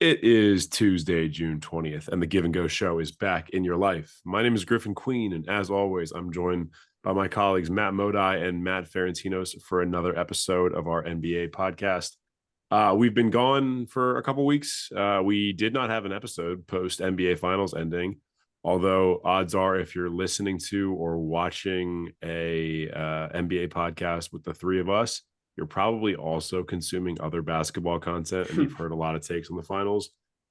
It is Tuesday, June 20th, and the Give and Go show is back in your life. My name is Griffin Queen, and as always, I'm joined by my colleagues Matt Modi and Matt Ferentinos for another episode of our NBA podcast. We've been gone for a couple weeks. We did not have an episode post NBA Finals ending, although odds are, if you're listening to or watching a NBA podcast with the three of us, you're probably also consuming other basketball content and you've heard a lot of takes on the finals.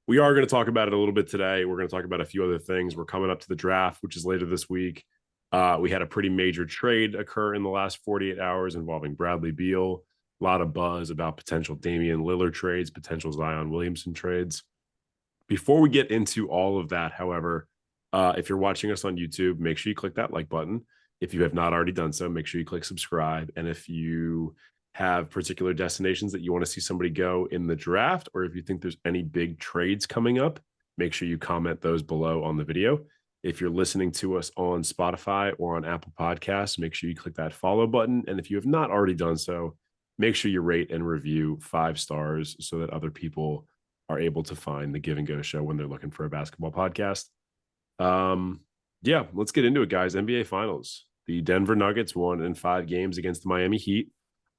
We are going to talk about it a little bit today. We're going to talk about a few other things. We're coming up to the draft, which is later this week. We had a pretty major trade occur in the last 48 hours involving Bradley Beal. A lot of buzz about potential Damian Lillard trades, potential Zion Williamson trades. Before we get into all of that, however, if you're watching us on YouTube, make sure you click that like button. If you have not already done so, make sure you click subscribe. And if you have particular destinations that you want to see somebody go in the draft, or if you think there's any big trades coming up, make sure you comment those below on the video. If you're listening to us on Spotify or on Apple Podcasts, make sure you click that follow button. And if you have not already done so, make sure you rate and review 5 stars so that other people are able to find the Give and Go show when they're looking for a basketball podcast. Yeah, let's get into it, guys. NBA Finals. The Denver Nuggets won in 5 games against the Miami Heat.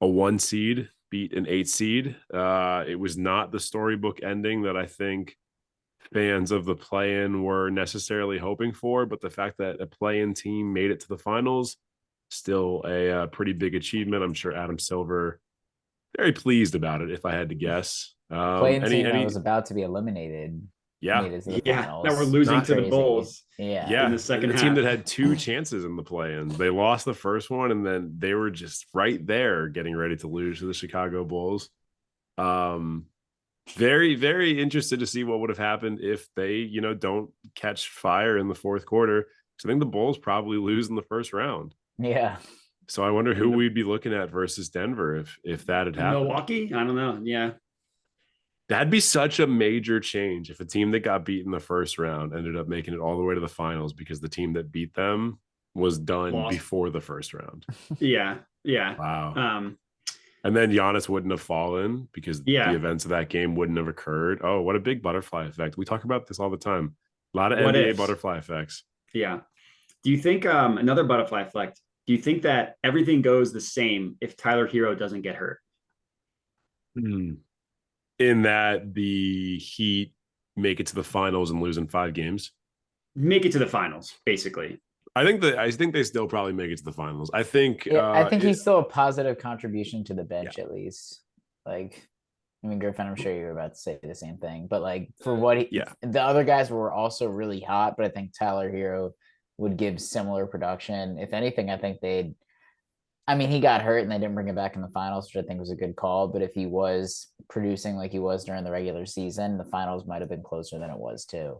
A 1 seed beat an 8 seed. It was not the storybook ending that I think fans of the play-in were necessarily hoping for, but the fact that a play-in team made it to the finals, still a pretty big achievement. I'm sure Adam Silver very pleased about it, if I had to guess. Playing team that was about to be eliminated Yeah, made it to the Yeah, that we're finals. losing not to the Crazy. Bulls Yeah. in yeah, the second a team half. that had 2 chances in the play-ins. They lost the first one, and then they were just right there getting ready to lose to the Chicago Bulls. Very, very interested to see what would have happened if they, don't catch fire in the fourth quarter. So I think the Bulls probably lose in the first round. Yeah. So I wonder who we'd be looking at versus Denver if that had happened. Milwaukee? I don't know. Yeah. That'd be such a major change if a team that got beat in the first round ended up making it all the way to the finals because the team that beat them was done Lost. before the first round. Yeah. Yeah. Wow. And then Giannis wouldn't have fallen because the events of that game wouldn't have occurred. Oh, what a big butterfly effect. We talk about this all the time. A lot of What NBA ifs. butterfly effects. Yeah. Do you think another butterfly effect? Do you think that everything goes the same if Tyler Hero doesn't get hurt? In that the Heat make it to the finals and lose in 5 games. Make it to the finals, basically. I think they still probably make it to the finals. I think he's still a positive contribution to the bench, at least. Like, I mean, Griffin, I'm sure you're about to say the same thing, but like for what the other guys were also really hot, but I think Tyler Hero would give similar production. If anything, I think he got hurt and they didn't bring him back in the finals, which I think was a good call. But if he was producing like he was during the regular season, the finals might have been closer than it was too.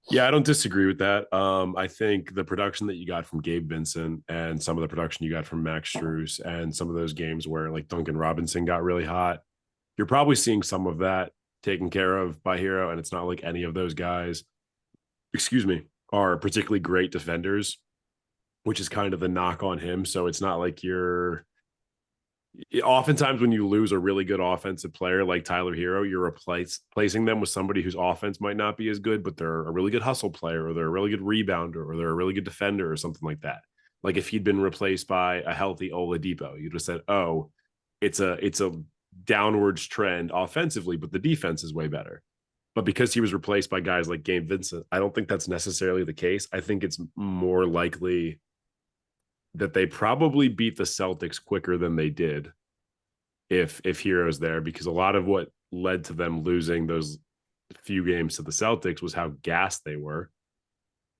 Yeah, I don't disagree with that. I think the production that you got from Gabe Vincent and some of the production you got from Max Strus and some of those games where like Duncan Robinson got really hot, you're probably seeing some of that taken care of by Hero. And it's not like any of those guys, are particularly great defenders, which is kind of the knock on him. So it's not like oftentimes when you lose a really good offensive player like Tyler Hero, you're replacing them with somebody whose offense might not be as good, but they're a really good hustle player, or they're a really good rebounder, or they're a really good defender, or something like that. Like if he'd been replaced by a healthy Oladipo, you'd have said, oh, it's a downwards trend offensively, but the defense is way better. But because he was replaced by guys like Gabe Vincent, I don't think that's necessarily the case. I think it's more likely that they probably beat the Celtics quicker than they did if Hero's there, because a lot of what led to them losing those few games to the Celtics was how gassed they were.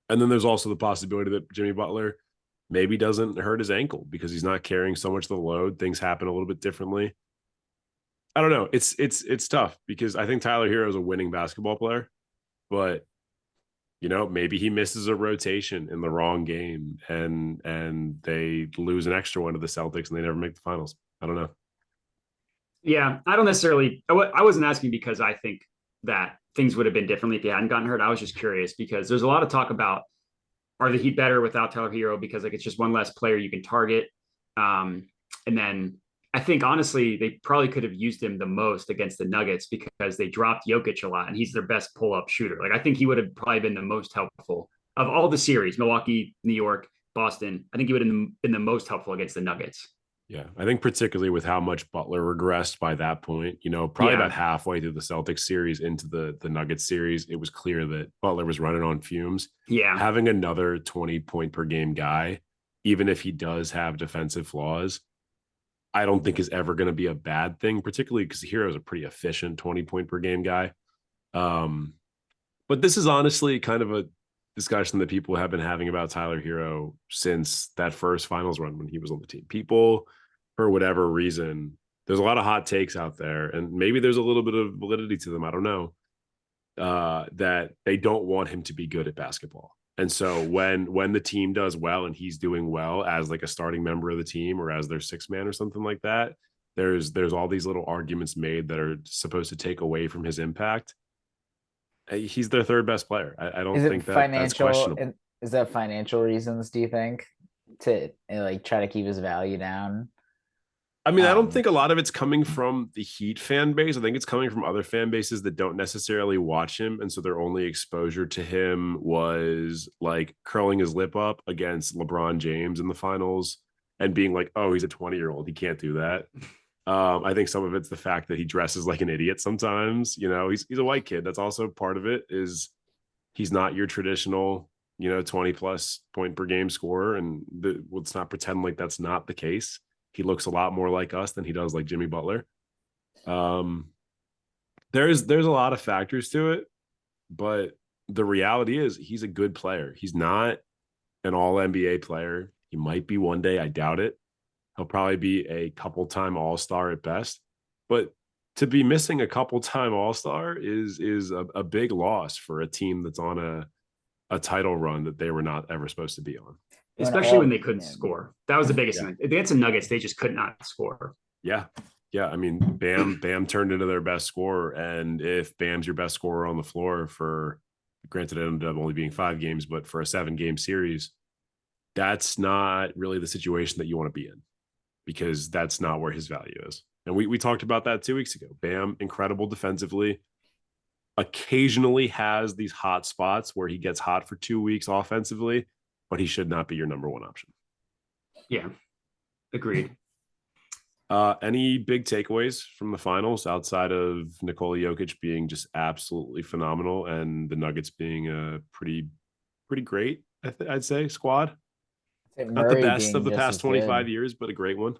And then there's also the possibility that Jimmy Butler maybe doesn't hurt his ankle because he's not carrying so much of the load. Things happen a little bit differently. I don't know. It's tough because I think Tyler Hero is a winning basketball player, but maybe he misses a rotation in the wrong game and they lose an extra one to the Celtics and they never make the finals. I don't know. Yeah, I don't necessarily. I wasn't asking because I think that things would have been differently if he hadn't gotten hurt. I was just curious because there's a lot of talk about are the Heat better without Tyler Hero because like it's just one less player you can target. And then I think honestly, they probably could have used him the most against the Nuggets because they dropped Jokic a lot and he's their best pull up shooter. Like I think he would have probably been the most helpful of all the series, Milwaukee, New York, Boston. I think he would have been the most helpful against the Nuggets. Yeah, I think particularly with how much Butler regressed by that point, probably about halfway through the Celtics series into the Nuggets series, it was clear that Butler was running on fumes. Yeah. Having another 20-point per game guy, even if he does have defensive flaws, I don't think is ever going to be a bad thing, particularly because Hero is a pretty efficient 20-point per game guy. But this is honestly kind of a discussion that people have been having about Tyler Hero since that first finals run when he was on the team. People, for whatever reason, there's a lot of hot takes out there, and maybe there's a little bit of validity to them. I don't know, that they don't want him to be good at basketball. And so when the team does well and he's doing well as like a starting member of the team or as their sixth man or something like that, there's all these little arguments made that are supposed to take away from his impact. He's their third best player. I don't think that's questionable. Is that financial reasons, do you think, to like try to keep his value down? I mean, I don't think a lot of it's coming from the Heat fan base. I think it's coming from other fan bases that don't necessarily watch him. And so their only exposure to him was like curling his lip up against LeBron James in the finals and being like, oh, he's a 20-year-old. He can't do that. I think some of it's the fact that he dresses like an idiot sometimes. He's a white kid. That's also part of it, is he's not your traditional, 20 plus point per game scorer. And let's not pretend like that's not the case. He looks a lot more like us than he does like Jimmy Butler. There's a lot of factors to it, but the reality is he's a good player. He's not an all NBA player. He might be one day. I doubt it. He'll probably be a couple-time All-Star at best. But to be missing a couple-time All-Star is a big loss for a team that's on a title run that they were not ever supposed to be on. Especially when they couldn't score. That was the biggest thing. Against the Nuggets, they just could not score. Yeah. Yeah. I mean, Bam turned into their best scorer. And if Bam's your best scorer on the floor for, granted, it ended up only being 5 games, but for a 7-game series, that's not really the situation that you want to be in, because that's not where his value is. And we talked about that 2 weeks ago. Bam, incredible defensively, occasionally has these hot spots where he gets hot for 2 weeks offensively, but he should not be your number one option. Yeah, agreed. Any big takeaways from the finals outside of Nikola Jokic being just absolutely phenomenal and the Nuggets being a pretty great, I'd say, squad? Not the best of the past 25 years, but a great one.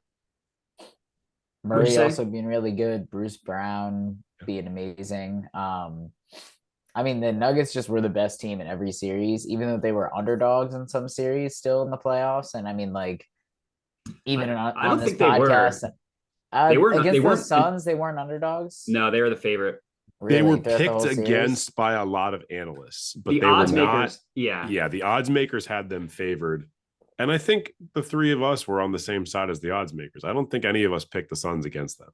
Murray also being really good. Bruce Brown being amazing. I mean, the Nuggets just were the best team in every series, even though they were underdogs in some series still in the playoffs. And I mean, like, even on this podcast, they were against the Suns, they weren't underdogs. No, they were the favorite. Really? They were picked against by a lot of analysts, but they were not. Yeah, the odds makers had them favored. And I think the three of us were on the same side as the odds makers. I don't think any of us picked the Suns against them.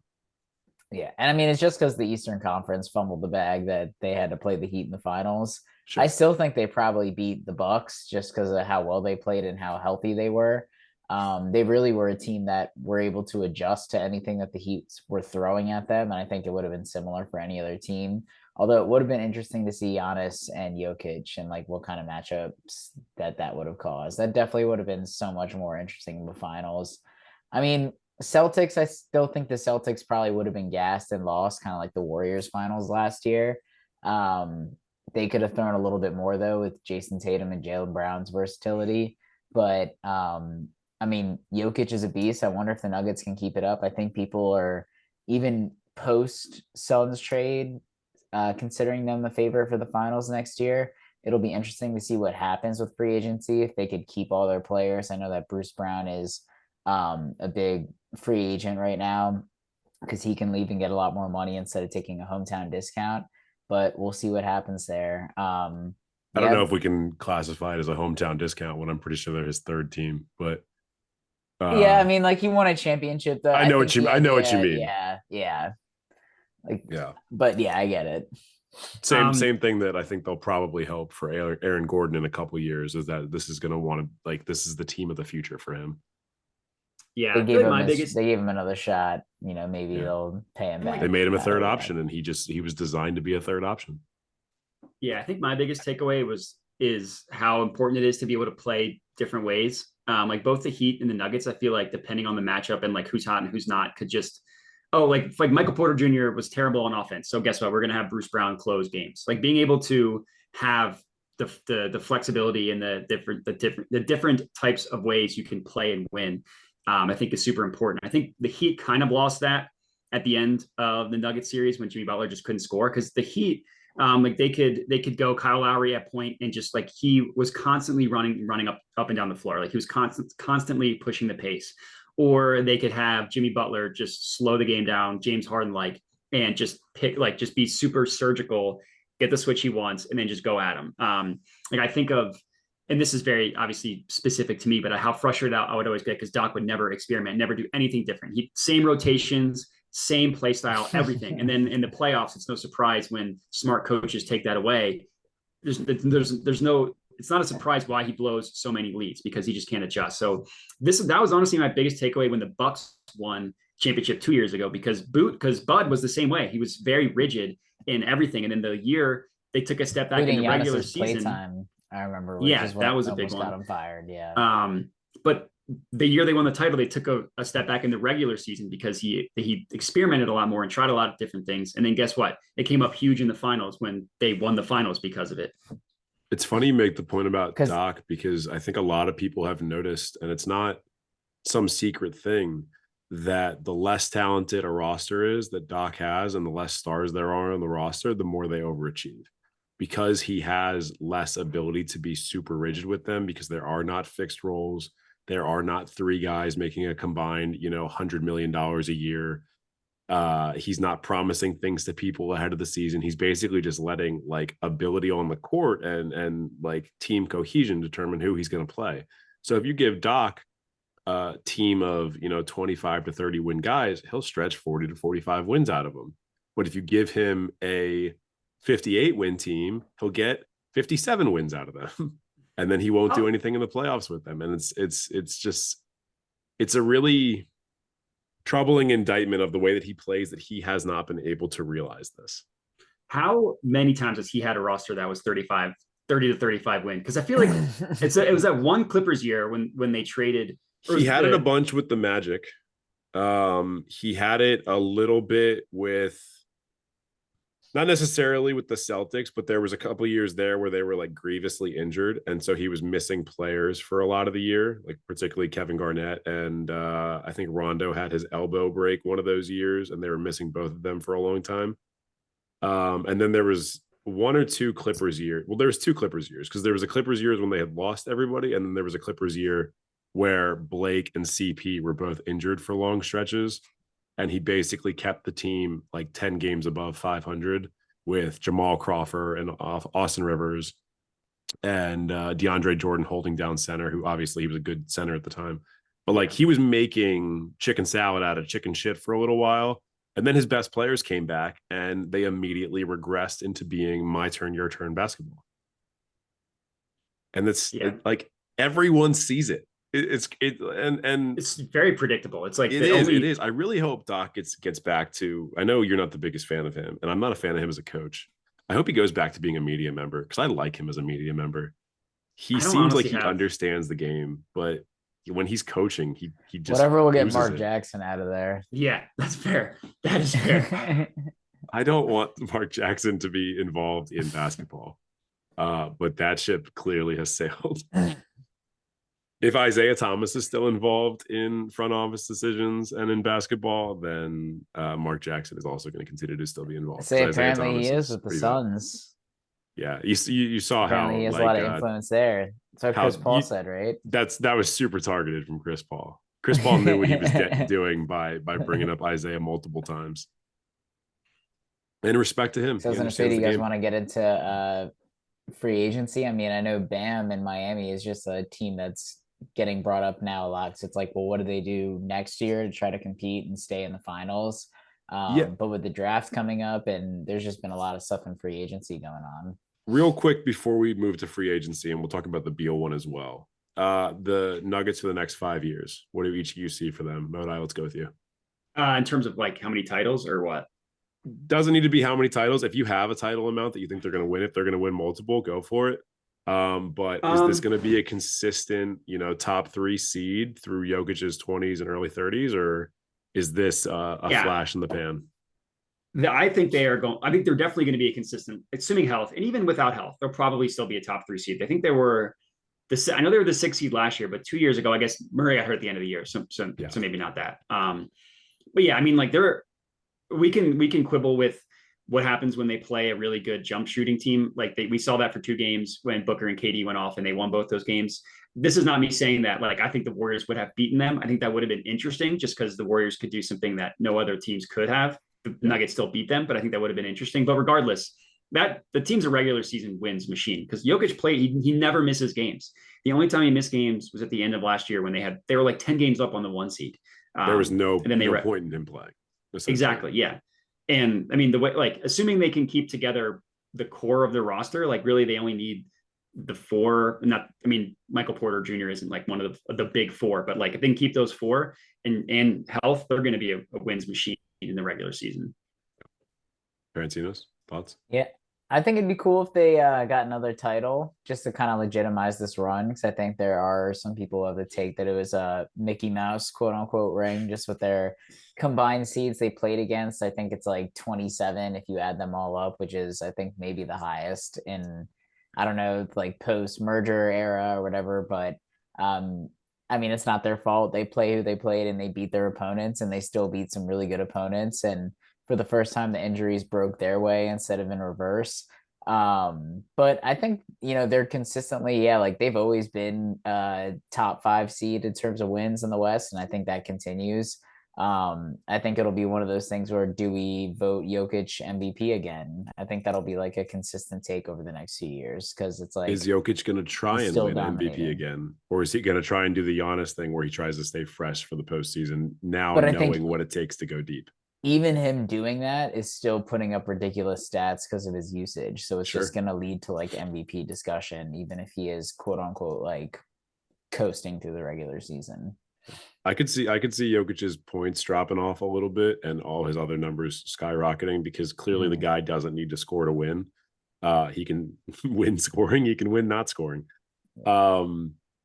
Yeah, and I mean, it's just because the Eastern Conference fumbled the bag that they had to play the Heat in the finals. Sure. I still think they probably beat the Bucks just because of how well they played and how healthy they were. They really were a team that were able to adjust to anything that the Heat were throwing at them, and I think it would have been similar for any other team. Although it would have been interesting to see Giannis and Jokic and like what kind of matchups that would have caused. That definitely would have been so much more interesting in the finals. I mean, Celtics, I still think the Celtics probably would have been gassed and lost, kind of like the Warriors finals last year. They could have thrown a little bit more though with Jason Tatum and Jaylen Brown's versatility. But I mean, Jokic is a beast. I wonder if the Nuggets can keep it up. I think people are even post Suns trade considering them the favorite for the finals next year. It'll be interesting to see what happens with free agency if they could keep all their players. I know that Bruce Brown is a big free agent right now because he can leave and get a lot more money instead of taking a hometown discount, but we'll see what happens there. I don't know if we can classify it as a hometown discount when I'm pretty sure they're his third team, but yeah, I mean, like he won a championship though. I know what you mean. Yeah. Like, yeah, but yeah, I get it. Same thing that I think they'll probably help for Aaron Gordon in a couple of years is that this is going to want to, like, this is the team of the future for him. Yeah, they I gave feel like him my biggest they gave him another shot. Maybe Yeah. they'll pay him back. They made him a third Yeah. option, and he was designed to be a third option. Yeah, I think my biggest takeaway is how important it is to be able to play different ways. Like both the Heat and the Nuggets, I feel like depending on the matchup and like who's hot and who's not, could just like Michael Porter Jr. was terrible on offense. So guess what? We're gonna have Bruce Brown close games. Like being able to have the flexibility and the different types of ways you can play and win, I think is super important. I think the Heat kind of lost that at the end of the Nuggets series when Jimmy Butler just couldn't score because the Heat like they could go Kyle Lowry at point and just like he was constantly running up and down the floor. Like he was constantly pushing the pace. Or they could have Jimmy Butler just slow the game down, James Harden like, and just just be super surgical, get the switch he wants, and then just go at him. Like I think of, and this is very obviously specific to me, but how frustrated I would always get because Doc would never experiment, never do anything different. He same rotations, same play style, everything. And then in the playoffs, it's no surprise when smart coaches take that away. There's no, it's not a surprise why he blows so many leads because he just can't adjust. So that was honestly my biggest takeaway when the Bucks won championship 2 years ago because Bud was the same way. He was very rigid in everything. And in the year they took a step back in the regular season. Playtime, I remember, which yeah, is what that was a big almost one. got him fired. Yeah. But the year they won the title, they took a step back in the regular season because he experimented a lot more and tried a lot of different things. And then guess what? It came up huge in the finals when they won the finals because of it. It's funny you make the point about Doc because I think a lot of people have noticed, and it's not some secret thing, that the less talented a roster is that Doc has and the less stars there are on the roster, the more they overachieve. Because he has less ability to be super rigid with them because there are not fixed roles. There are not three guys making a combined, $100 million a year. He's not promising things to people ahead of the season. He's basically just letting like ability on the court and like team cohesion determine who he's going to play. So if you give Doc a team of 25 to 30 win guys, he'll stretch 40 to 45 wins out of them. But if you give him a 58 win team, he'll get 57 wins out of them. And then he won't do anything in the playoffs with them. And it's a really troubling indictment of the way that he plays that he has not been able to realize this. How many times has he had a roster that was 30 to 35 win? Because I feel like it was that one Clippers year when they traded. He had it a bunch with the Magic. He had it a little bit with, not necessarily with the Celtics, but there was a couple of years there where they were like grievously injured. And so he was missing players for a lot of the year, like particularly Kevin Garnett. And I think Rondo had his elbow break one of those years and they were missing both of them for a long time. And then there was one or two Clippers years. Well, there was two Clippers years because there was a Clippers years when they had lost everybody. And then there was a Clippers year where Blake and CP were both injured for long stretches. And he basically kept the team like 10 games above 500 with Jamal Crawford and Austin Rivers and DeAndre Jordan holding down center, who obviously he was a good center at the time. But like he was making chicken salad out of chicken shit for a little while. And then his best players came back and they immediately regressed into being my turn, your turn basketball. And it's like everyone sees it. It's very predictable. It's like it is. I really hope Doc gets back to. I know you're not the biggest fan of him, and I'm not a fan of him as a coach. I hope he goes back to being a media member because I like him as a media member. He seems like he understands the game, but when he's coaching, he just whatever will get Mark Jackson out of there. Yeah, that's fair. That is fair. I don't want Mark Jackson to be involved in basketball, but that ship clearly has sailed. If Isaiah Thomas is still involved in front office decisions and in basketball, then Mark Jackson is also going to continue to still be involved. Apparently he is with the Suns. Yeah, you saw apparently how he has a lot of influence there. That's what Chris Paul said, right? That was super targeted from Chris Paul. Chris Paul knew what he was doing by bringing up Isaiah multiple times. In respect to him, so I was going to say, do you guys want to get into free agency? I mean, I know Bam in Miami is just a team that's getting brought up now a lot. So it's like, well, what do they do next year to try to compete and stay in the finals? But with the draft coming up, and there's just been a lot of stuff in free agency going on. Real quick before we move to free agency, and we'll talk about the Beal one as well. the Nuggets for the next 5 years. What do each of you see for them? Modi, let's go with you. In terms of like how many titles or what? Doesn't need to be how many titles. If you have a title amount that you think they're going to win, if they're going to win multiple, go for it. But is this going to be a consistent, top 3 seed through Jokic's 20s and early 30s, or is this a flash in the pan? I think they are going. I think they're definitely going to be a consistent, assuming health, and even without health, they'll probably still be a top 3 seed. I think they were I know they were the 6th seed last year, but 2 years ago, I guess Murray got hurt at the end of the year, so maybe not that. But yeah, I mean, like we can quibble with what happens when they play a really good jump shooting team. Like we saw that for 2 games when Booker and KD went off and they won both those games. This is not me saying that like I think the Warriors would have beaten them. I think that would have been interesting just because the Warriors could do something that no other teams could have. The Nuggets still beat them, but I think that would have been interesting. But regardless, that the team's a regular season wins machine because Jokic he never misses games. The only time he missed games was at the end of last year when they were like 10 games up on the 1 seed. There was no point in him playing. Exactly. Yeah. And I mean, the way, like, assuming they can keep together the core of the roster, like really they only need the 4, Michael Porter Jr. isn't like one of the big 4, but like if they can keep those 4 and health, they're going to be a wins machine in the regular season. Ferentinos, thoughts? Yeah. I think it'd be cool if they got another title just to kind of legitimize this run, because I think there are some people of the take that it was a Mickey Mouse quote unquote ring just with their combined seeds they played against. I think it's like 27 if you add them all up, which is I think maybe the highest in, I don't know, like post merger era or whatever. But I mean, it's not their fault. They play who they played and they beat their opponents, and they still beat some really good opponents. And for the first time, the injuries broke their way instead of in reverse. But I think, they're consistently, like they've always been top 5 seed in terms of wins in the West. And I think that continues. I think it'll be one of those things where do we vote Jokic MVP again? I think that'll be like a consistent take over the next few years, because it's like, is Jokic going to try and win MVP again, or is he going to try and do the Giannis thing where he tries to stay fresh for the postseason now, knowing what it takes to go deep? Even him doing that is still putting up ridiculous stats because of his usage. So it's just going to lead to like MVP discussion, even if he is quote unquote like coasting through the regular season. I could see Jokic's points dropping off a little bit and all his other numbers skyrocketing, because clearly the guy doesn't need to score to win. He can win scoring. He can win not scoring.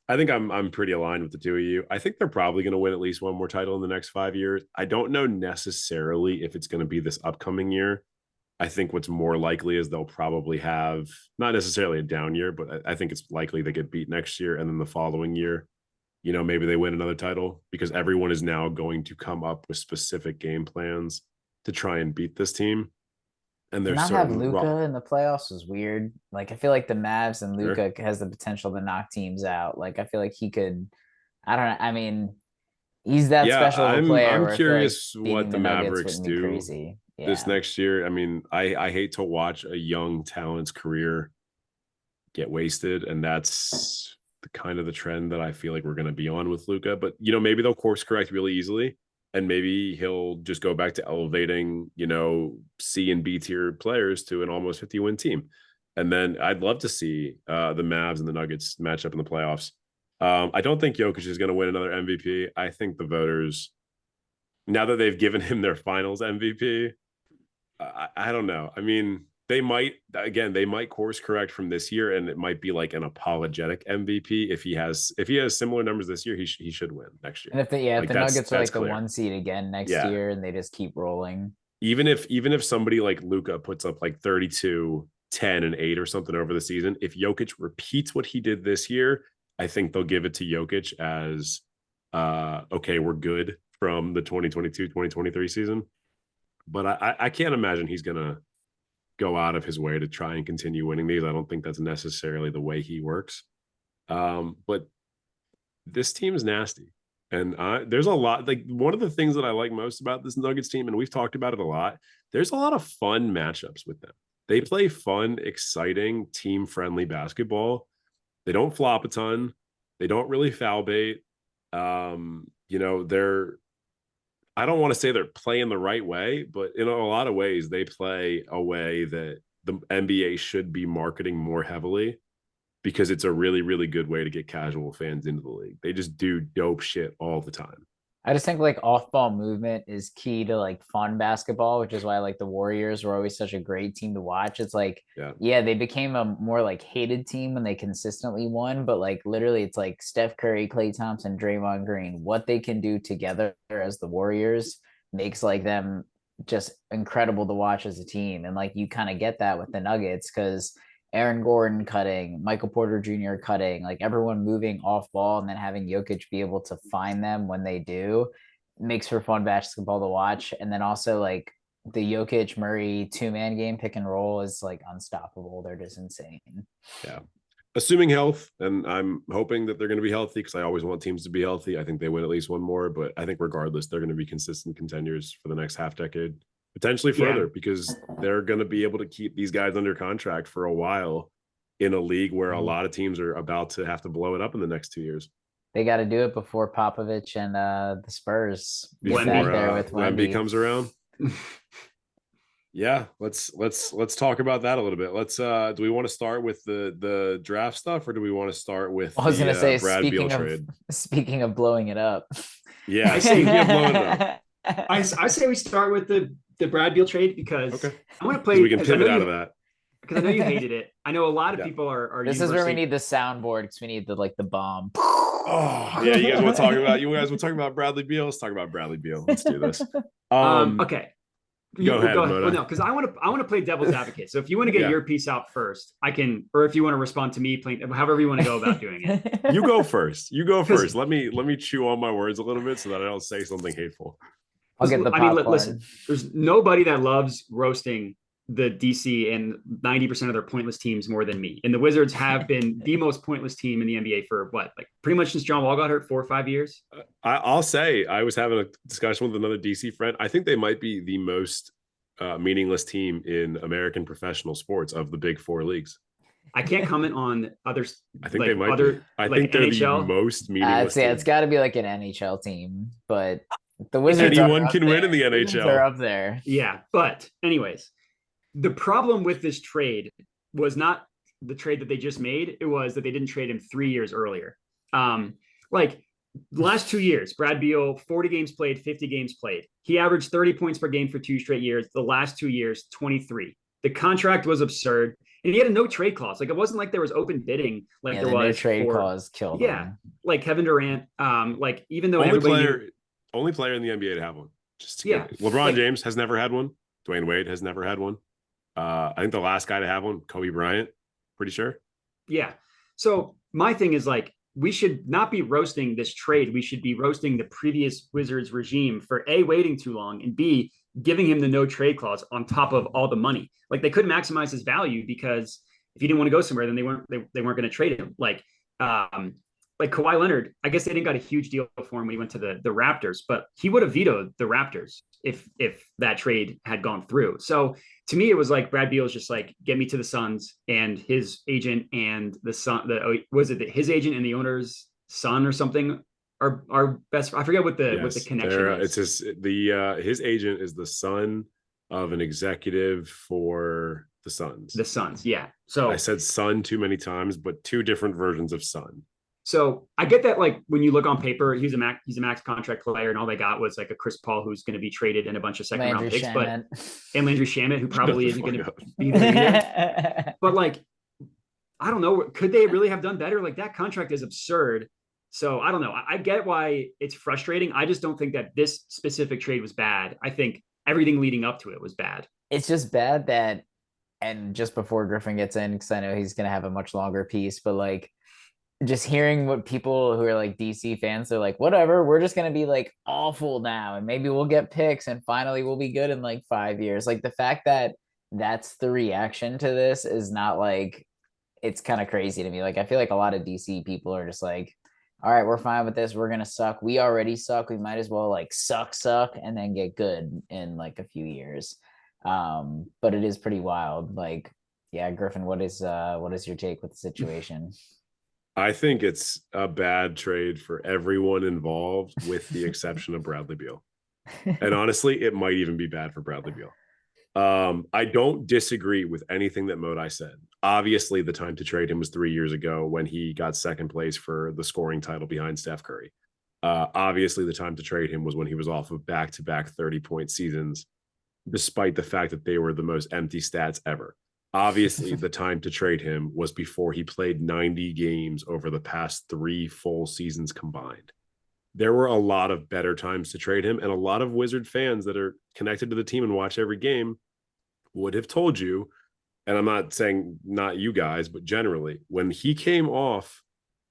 I think I'm pretty aligned with the two of you. I think they're probably going to win at least one more title in the next 5 years. I don't know necessarily if it's going to be this upcoming year. I think what's more likely is they'll probably have not necessarily a down year, but I think it's likely they get beat next year, and then the following year, maybe they win another title, because everyone is now going to come up with specific game plans to try and beat this team. And there's not have Luka in the playoffs was weird. Like I feel like the Mavs and Luka has the potential to knock teams out. Like I feel like he could. I don't know. I mean, he's that special of a player. I'm curious what the Mavericks do Yeah. this next year. I mean, I hate to watch a young talent's career get wasted, and that's the kind of the trend that I feel like we're going to be on with Luka. But maybe they'll course correct really easily. And maybe he'll just go back to elevating, C and B tier players to an almost 50-win team. And then I'd love to see the Mavs and the Nuggets match up in the playoffs. I don't think Jokic is going to win another MVP. I think the voters, now that they've given him their finals MVP, I don't know. I mean, they might course correct from this year, and it might be like an apologetic MVP. If he has similar numbers this year, he should win next year. And if the Nuggets are like the 1 seed again next year, and they just keep rolling. Even if somebody like Luka puts up like 32, 10, and 8 or something over the season, if Jokic repeats what he did this year, I think they'll give it to Jokic as okay, we're good from the 2022-2023 season. But I can't imagine he's gonna go out of his way to try and continue winning these. I don't think that's necessarily the way he works. But this team is nasty. And there's a lot, like one of the things that I like most about this Nuggets team, and we've talked about it a lot, there's a lot of fun matchups with them. They play fun, exciting, team-friendly basketball. They don't flop a ton. They don't really foul bait. I don't want to say they're playing the right way, but in a lot of ways, they play a way that the NBA should be marketing more heavily, because it's a really, really good way to get casual fans into the league. They just do dope shit all the time. I just think like off-ball movement is key to like fun basketball, which is why like the Warriors were always such a great team to watch. It's like, yeah, they became a more like hated team when they consistently won, but like literally it's like Steph Curry, Klay Thompson, Draymond Green, what they can do together as the Warriors makes like them just incredible to watch as a team. And like you kind of get that with the Nuggets because Aaron Gordon cutting, Michael Porter Jr. cutting, like everyone moving off ball and then having Jokic be able to find them when they do makes for fun basketball to watch. And then also like the Jokic Murray 2-man game pick and roll is like unstoppable. They're just insane. Yeah. Assuming health, and I'm hoping that they're going to be healthy because I always want teams to be healthy. I think they win at least one more, but I think regardless, they're going to be consistent contenders for the next half decade. Potentially further because they're going to be able to keep these guys under contract for a while in a league where a lot of teams are about to have to blow it up in the next 2 years. They got to do it before Popovich and the Spurs get back there with Wemby comes around. Yeah, let's talk about that a little bit. Let's do we want to start with the draft stuff or do we want to start with I was going to say Brad Beal trade? Speaking of blowing it up. Yeah, I say blowing it up. I say we start with the Brad Beal trade because I want to play. So we can pivot out of that because I know you hated it. I know a lot of people are. This is where we need the soundboard because we need the bomb. Oh yeah, you guys want to talk about? You guys want to talk about Bradley Beal? Let's talk about Bradley Beal. Let's do this. Okay. Go ahead. Well, no, because I want to play devil's advocate. So if you want to get your piece out first, I can, or if you want to respond to me, playing however you want to go about doing it. You go first. Let me chew on my words a little bit so that I don't say something hateful. I'll get the popcorn. Listen, there's nobody that loves roasting the DC and 90% of their pointless teams more than me. And the Wizards have been the most pointless team in the NBA for pretty much since John Wall got hurt 4 or 5 years. I'll say I was having a discussion with another DC friend. I think they might be the most meaningless team in American professional sports of the big 4 leagues. I can't comment on others. I think they might be. I think they're NHL. The most meaningless team. It's got to be like an NHL team, but the Wizards anyone can win in the NHL. They're up there. Yeah, but anyways, the problem with this trade was not the trade that they just made. It was that they didn't trade him 3 years earlier. The last 2 years, Brad Beal, 40 games played, 50 games played. He averaged 30 points per game for 2 straight years. The last 2 years, 23. The contract was absurd. And he had a no trade clause. Like it wasn't like there was open bidding like there was. No trade clause killed him. Like Kevin Durant. Even though only player in the NBA to have one. LeBron James has never had one. Dwayne Wade has never had one. I think the last guy to have one, Kobe Bryant, pretty sure. Yeah. So my thing is we should not be roasting this trade. We should be roasting the previous Wizards regime for A, waiting too long, and B, giving him the no trade clause on top of all the money. Like they couldn't maximize his value because if he didn't want to go somewhere, then they weren't going to trade him. Like Kawhi Leonard, I guess they didn't got a huge deal for him when he went to the Raptors, but he would have vetoed the Raptors if that trade had gone through. So to me, it was like Brad Beal was just like, get me to the Suns, and his agent and the son, his agent and the owner's son or something are best. I forget what the connection is. It's his agent is the son of an executive for the Suns. The Suns, yeah. So I said son too many times, but 2 different versions of son. So I get that, when you look on paper, he's a max contract player, and all they got was a Chris Paul who's going to be traded in a bunch of second round picks, and Landry Shamet, who probably isn't going to be there. But I don't know, could they really have done better? That contract is absurd. So I don't know. I get why it's frustrating. I just don't think that this specific trade was bad. I think everything leading up to it was bad. It's just bad that, and just before Griffin gets in, because I know he's going to have a much longer piece, but just hearing what people who are DC fans, they're like, whatever, we're just going to be awful now. And maybe we'll get picks and finally we'll be good in 5 years. The fact that that's the reaction to this is not it's kind of crazy to me. I feel like a lot of DC people are just all right, we're fine with this. We're going to suck. We already suck. We might as well suck and then get good in a few years. But it is pretty wild. Yeah, Griffin, what is your take with the situation? I think it's a bad trade for everyone involved, with the exception of Bradley Beal. And honestly, it might even be bad for Bradley Beal. I don't disagree with anything that Modi said. Obviously, the time to trade him was 3 years ago when he got second place for the scoring title behind Steph Curry. Obviously, the time to trade him was when he was off of back-to-back 30-point seasons, despite the fact that they were the most empty stats ever. Obviously, the time to trade him was before he played 90 games over the past 3 full seasons combined. There were a lot of better times to trade him, and a lot of Wizard fans that are connected to the team and watch every game would have told you, and I'm not saying not you guys, but generally, when he came off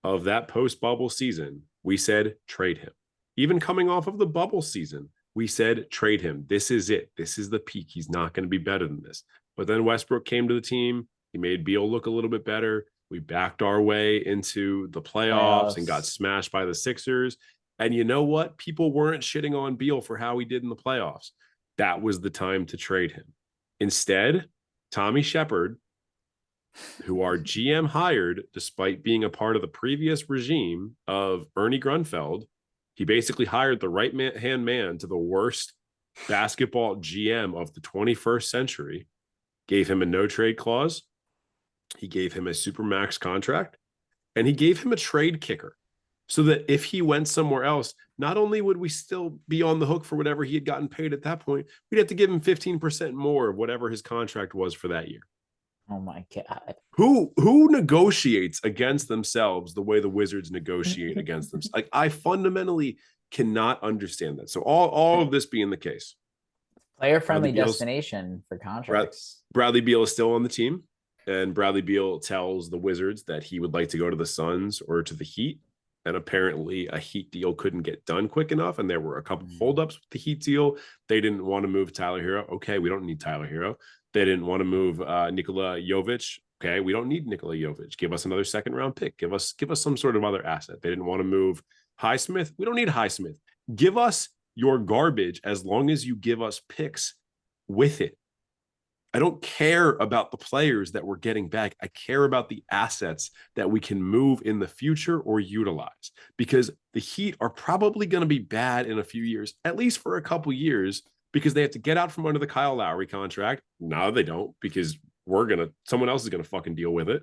of that post-bubble season, we said trade him. Even coming off of the bubble season, we said trade him. This is it. This is the peak. He's not going to be better than this. But then Westbrook came to the team. He made Beal look a little bit better. We backed our way into the playoffs and got smashed by the Sixers. And you know what? People weren't shitting on Beal for how he did in the playoffs. That was the time to trade him. Instead, Tommy Shepard, who our GM hired despite being a part of the previous regime of Ernie Grunfeld, he basically hired the right-hand man to the worst basketball GM of the 21st century, gave him a no-trade clause, he gave him a supermax contract, and he gave him a trade kicker so that if he went somewhere else, not only would we still be on the hook for whatever he had gotten paid at that point, we'd have to give him 15% more of whatever his contract was for that year. Oh my God. Who negotiates against themselves the way the Wizards negotiate against them? Like, I fundamentally cannot understand that. So all of this being the case, player-friendly destination for contracts. Bradley Beal is still on the team, and Bradley Beal tells the Wizards that he would like to go to the Suns or to the Heat. And apparently a Heat deal couldn't get done quick enough. And there were a couple holdups with the Heat deal. They didn't want to move Tyler Hero. Okay, we don't need Tyler Hero. They didn't want to move Nikola Jovic. Okay, we don't need Nikola Jovic. Give us another second round pick. Give us some sort of other asset. They didn't want to move Highsmith. We don't need Highsmith. Give us your garbage as long as you give us picks with it. I don't care about the players that we're getting back. I care about the assets that we can move in the future or utilize, because the Heat are probably going to be bad in a few years, at least for a couple years, because they have to get out from under the Kyle Lowry contract. No, they don't, because someone else is going to fucking deal with it.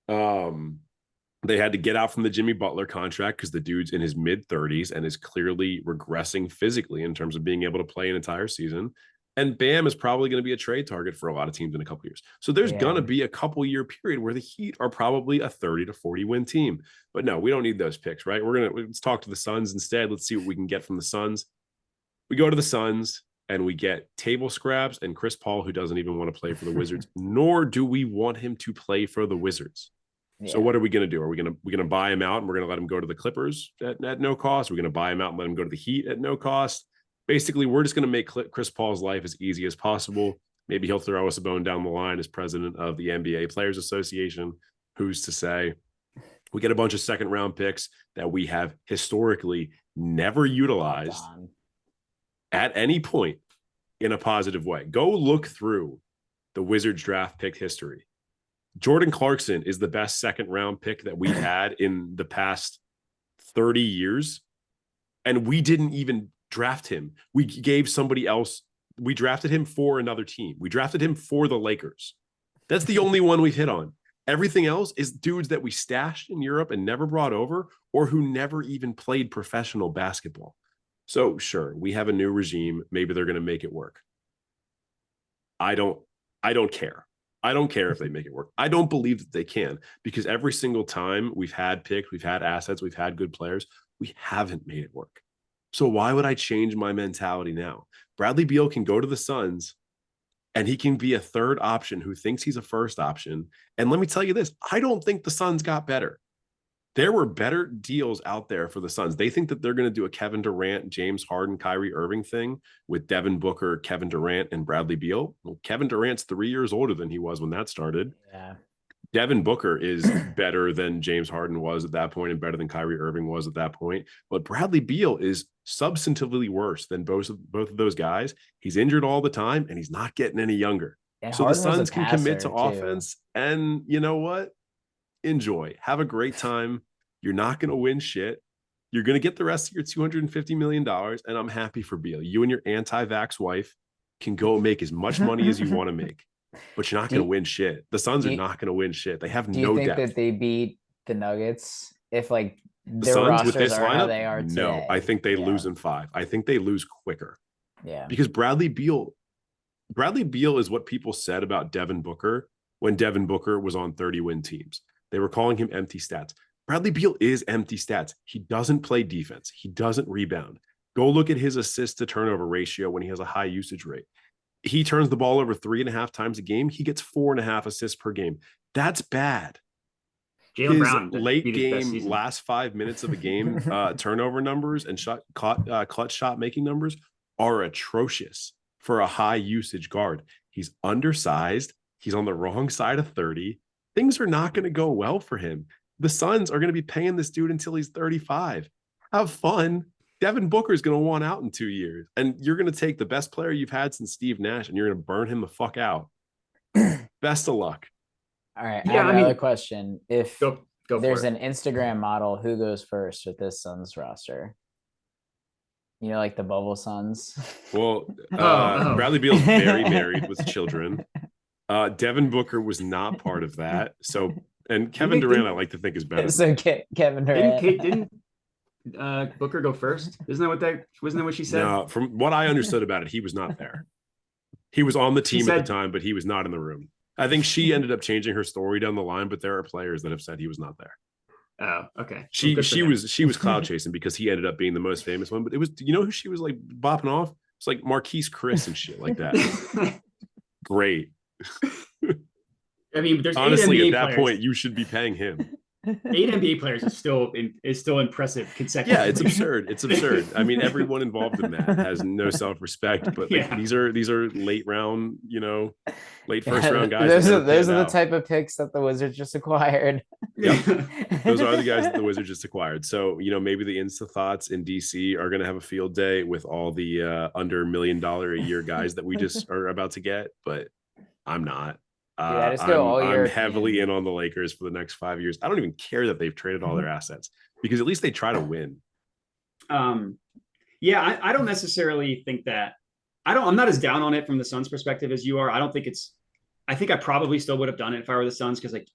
They had to get out from the Jimmy Butler contract because the dude's in his mid-30s and is clearly regressing physically in terms of being able to play an entire season. And Bam is probably going to be a trade target for a lot of teams in a couple years. So there's going to be a couple year period where the Heat are probably a 30 to 40 win team. But no, we don't need those picks, right? Let's talk to the Suns instead. Let's see what we can get from the Suns. We go to the Suns and we get table scraps and Chris Paul, who doesn't even want to play for the Wizards, nor do we want him to play for the Wizards. Yeah. So what are we going to do? Are we going to buy him out and we're going to let him go to the Clippers at no cost? We're going to buy him out and let him go to the Heat at no cost. Basically, we're just going to make Chris Paul's life as easy as possible. Maybe he'll throw us a bone down the line as president of the NBA Players Association. Who's to say? We get a bunch of second-round picks that we have historically never utilized at any point in a positive way. Go look through the Wizards draft pick history. Jordan Clarkson is the best second-round pick that we've had in the past 30 years, and we didn't even draft him. We gave somebody else. We drafted him for another team. We drafted him for the Lakers. That's the only one we've hit on. Everything else is dudes that we stashed in Europe and never brought over, or who never even played professional basketball. So sure, we have a new regime. Maybe they're going to make it work. I don't care. I don't care if they make it work. I don't believe that they can, because every single time we've had picks, we've had assets, we've had good players, we haven't made it work. So why would I change my mentality now? Bradley Beal can go to the Suns and he can be a third option who thinks he's a first option. And let me tell you this, I don't think the Suns got better. There were better deals out there for the Suns. They think that they're going to do a Kevin Durant, James Harden, Kyrie Irving thing with Devin Booker, Kevin Durant, and Bradley Beal. Well, Kevin Durant's 3 years older than he was when that started. Yeah. Devin Booker is better than James Harden was at that point and better than Kyrie Irving was at that point. But Bradley Beal is substantively worse than both of those guys. He's injured all the time and he's not getting any younger. And so Harden the Suns can commit to too. offense, and you know what? Enjoy. Have a great time. You're not going to win shit. You're going to get the rest of your $250 million, and I'm happy for Beal. You and your anti-vax wife can go make as much money as you want to make, but you're not going to win shit. The Suns are you- not going to win shit. They have Do you no think depth. that they beat the Nuggets if like The their Suns with rosters this are how lineup, they are no. today? I think they lose in 5. I think they lose quicker. Yeah. Because Bradley Beal is what people said about Devin Booker when Devin Booker was on 30-win teams. They were calling him empty stats. Bradley Beal is empty stats. He doesn't play defense. He doesn't rebound. Go look at his assist to turnover ratio when he has a high usage rate. He turns the ball over 3.5 times a game. He gets 4.5 assists per game. That's bad. Jaylen His Brown late game, season. last 5 minutes of the game, turnover numbers and clutch shot making numbers are atrocious for a high usage guard. He's undersized. He's on the wrong side of 30. Things are not going to go well for him. The Suns are going to be paying this dude until he's 35. Have fun. Devin Booker is going to want out in 2 years. And you're going to take the best player you've had since Steve Nash and you're going to burn him the fuck out. Best of luck. All right. I have another question. If go there's an Instagram model, who goes first with this Suns roster? You know, like the bubble Suns. Well, Bradley Beal's very married with children. Devin Booker was not part of that. So, and Kevin Durant, I like to think is better. So Kevin Durant. Didn't Booker go first? Wasn't that what she said? No, from what I understood about it, he was not there. He was on the team at the time, but he was not in the room. I think she ended up changing her story down the line, but there are players that have said he was not there. Oh, okay. She was cloud chasing because he ended up being the most famous one. But it was, you know who she was like bopping off? It's like Marquise Chris and shit like that. Great. I mean, there's honestly at that point you should be paying him. 8 NBA players is still impressive consecutively. Yeah, it's absurd. It's absurd. I mean, everyone involved in that has no self-respect, but like, these are late round, late first round guys. Those are the type of picks that the Wizards just acquired. Yeah, those are the guys that the Wizards just acquired. So, maybe the Insta Thoughts in DC are going to have a field day with all the under $1 million a year guys that we just are about to get, but I'm not. I'm heavily in on the Lakers for the next 5 years. I don't even care that they've traded all their assets because at least they try to win. Yeah, I don't necessarily think that. I'm not as down on it from the Suns' perspective as you are. I think I probably still would have done it if I were the Suns because like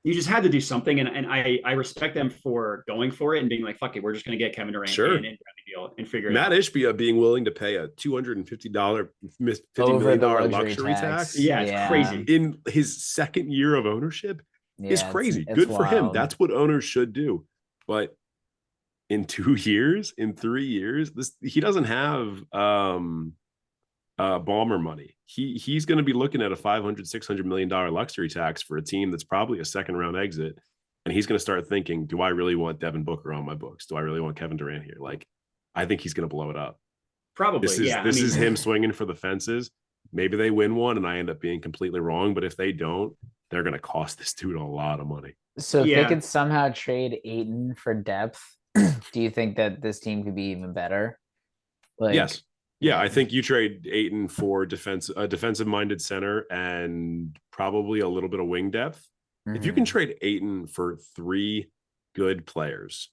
you just had to do something, and I respect them for going for it and being like, fuck it, we're just going to get Kevin Durant and Bradley Beal and figure it out. Matt Ishbia being willing to pay a $250 $50 million luxury tax. Yeah, it's crazy. In his second year of ownership is crazy. It's good for him. That's what owners should do. But in 2 years, in 3 years, he doesn't have Ballmer money. He's going to be looking at a $500-600 million luxury tax for a team that's probably a second round exit, and he's going to start thinking, do I really want Devin Booker on my books? Do I really want Kevin Durant here? Like, I think he's going to blow it up. Probably. This is him swinging for the fences. Maybe they win one and I end up being completely wrong, but if they don't, they're going to cost this dude a lot of money. So if they could somehow trade Ayton for depth, do you think that this team could be even better? Yes. Yeah, I think you trade Ayton for a defensive-minded center and probably a little bit of wing depth. Mm-hmm. If you can trade Ayton for 3 good players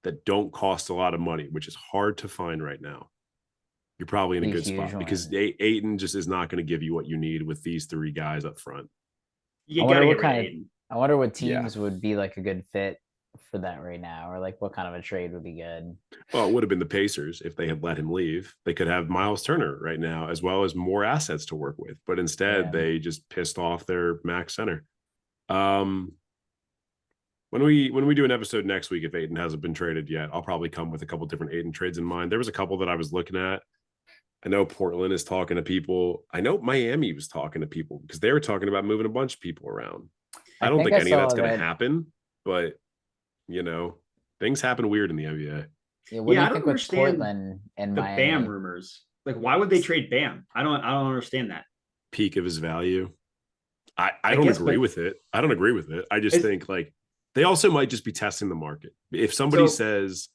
that don't cost a lot of money, which is hard to find right now, you're probably in a good spot because Ayton just is not going to give you what you need with these 3 guys up front. You got to get rid of Ayton. I wonder what teams would be like a good fit for that right now, or like what kind of a trade would be good. Well, it would have been the Pacers if they had let him leave. They could have Miles Turner right now, as well as more assets to work with. But instead, they just pissed off their max center. When we do an episode next week, if Ayton hasn't been traded yet, I'll probably come with a couple different Ayton trades in mind. There was a couple that I was looking at. I know Portland is talking to people. I know Miami was talking to people because they were talking about moving a bunch of people around. I don't think any of that's going to happen, but things happen weird in the NBA. Yeah, what do you think with Portland and the Miami? Bam rumors? Like, why would they trade Bam? I don't understand that. Peak of his value. I don't agree with it. I don't agree with it. I just think like they also might just be testing the market. If somebody says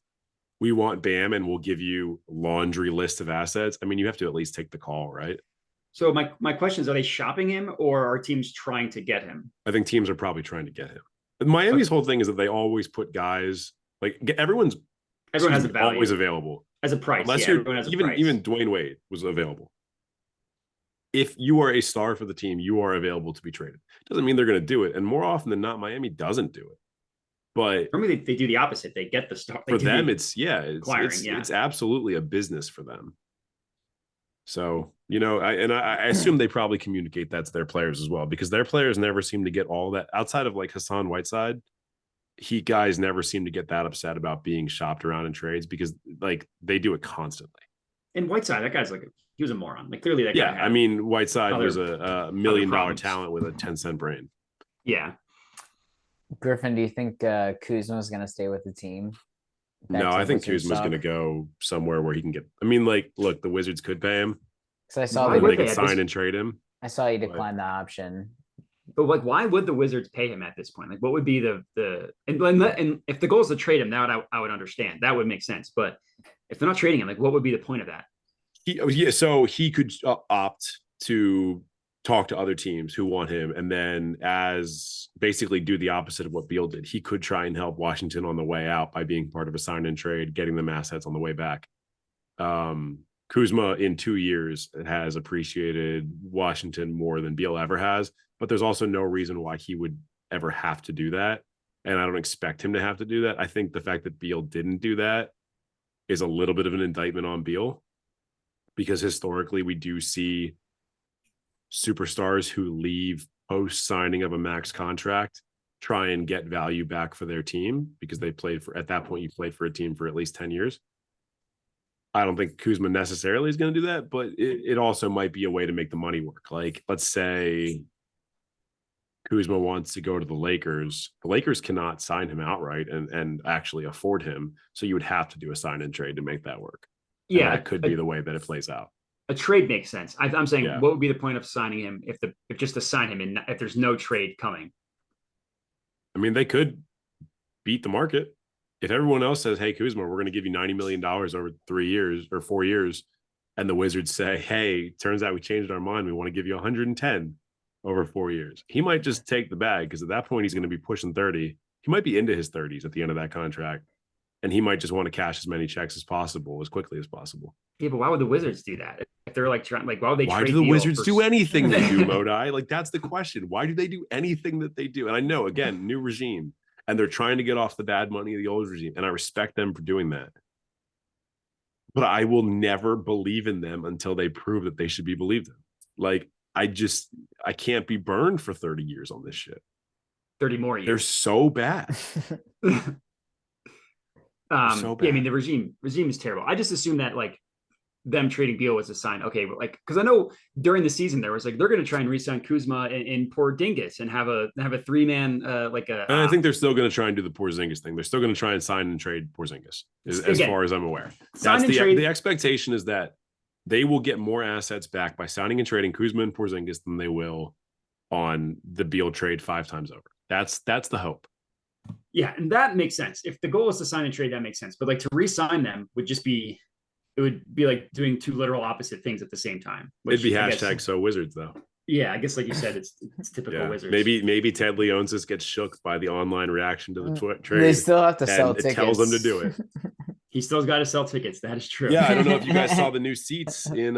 we want Bam and we'll give you laundry list of assets, I mean, you have to at least take the call, right? So my question is, are they shopping him or are teams trying to get him? I think teams are probably trying to get him. Miami's whole thing is that they always put guys like everyone has a value, always available as a price. Unless you're even Dwayne Wade was available. if you are a star for the team, you are available to be traded. Doesn't mean they're going to do it. And more often than not, Miami doesn't do it. But for me, they do the opposite. They get the star. For them, it's absolutely a business for them. So, I assume they probably communicate that to their players as well, because their players never seem to get all that outside of like Hassan Whiteside. Guys never seem to get that upset about being shopped around in trades because like they do it constantly. And Whiteside, that guy's he was a moron. Like clearly that guy. Yeah, I mean, Whiteside was a $1 million talent with a 10-cent brain. Yeah. Griffin, do you think Kuzma is going to stay with the team? No, I think Kuzma's going to go somewhere where he can get. I mean, like, look, the Wizards could pay him. Because I saw they could sign and trade him. I saw you decline the option. But like, why would the Wizards pay him at this point? Like, what would be and if the goal is to trade him, that I would understand. That would make sense. But if they're not trading him, like, what would be the point of that? So he could opt to talk to other teams who want him, and then as basically do the opposite of what Beal did. He could try and help Washington on the way out by being part of a sign and trade, getting them assets on the way back. Kuzma in 2 years has appreciated Washington more than Beal ever has, but there's also no reason why he would ever have to do that. And I don't expect him to have to do that. I think the fact that Beal didn't do that is a little bit of an indictment on Beal, because historically we do see superstars who leave post signing of a max contract try and get value back for their team because they played for, at that point, you played for a team for at least 10 years. I don't think Kuzma necessarily is going to do that, but it also might be a way to make the money work. Like, let's say Kuzma wants to go to the Lakers. The Lakers cannot sign him outright and actually afford him. So you would have to do a sign and trade to make that work. Yeah. And that could be the way that it plays out. A trade makes sense. I'm saying, what would be the point of signing him if just to sign him and if there's no trade coming? I mean, they could beat the market. If everyone else says, hey, Kuzma, we're going to give you $90 million over 3 years or 4 years, and the Wizards say, hey, turns out we changed our mind. We want to give you 110 over 4 years. He might just take the bag, because at that point, he's going to be pushing 30. He might be into his 30s at the end of that contract. And he might just want to cash as many checks as possible, as quickly as possible. Yeah, but why would the Wizards do that? If they're like trying, like, why would they? Why do the Wizards do anything they do, Modi? Like, that's the question. Why do they do anything that they do? And I know, again, new regime, and they're trying to get off the bad money of the old regime, and I respect them for doing that. But I will never believe in them until they prove that they should be believed in. Like, I can't be burned for 30 years on this shit. 30 more years. They're so bad. So bad. Yeah, I mean, the regime is terrible. I just assume that like them trading Beal was a sign. Okay, but like, because I know during the season there was like they're going to try and re-sign Kuzma and Porzingis and have a 3-man And I think they're still going to try and do the Porzingis thing. They're still going to try and sign and trade Porzingis, as far as I'm aware. That's the expectation, is that they will get more assets back by signing and trading Kuzma and Porzingis than they will on the Beal trade 5 times over. That's the hope. Yeah, and that makes sense. If the goal is to sign and trade, that makes sense. But like to re-sign them would be like doing 2 literal opposite things at the same time. It'd be hashtag so Wizards though. Yeah, I guess like you said, it's typical Wizards. Maybe Ted Leonsis gets shook by the online reaction to the trade. They still have to sell tickets. It tells them to do it. He still's got to sell tickets. That is true. Yeah, I don't know if you guys saw the new seats in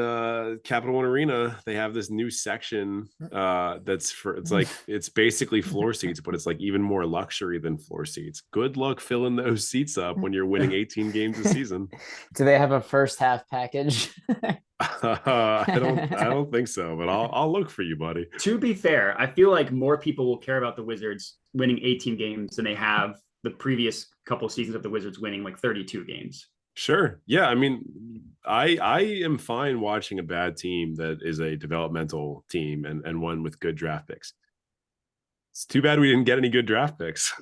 Capital One Arena. They have this new section it's basically floor seats, but it's like even more luxury than floor seats. Good luck filling those seats up when you're winning 18 games a season. Do they have a first half package? I don't think so, but I'll look for you, buddy. To be fair, I feel like more people will care about the Wizards winning 18 games than they have the previous couple seasons of the Wizards winning like 32 games. Sure. Yeah. I mean, I am fine watching a bad team that is a developmental team and one with good draft picks. It's too bad we didn't get any good draft picks.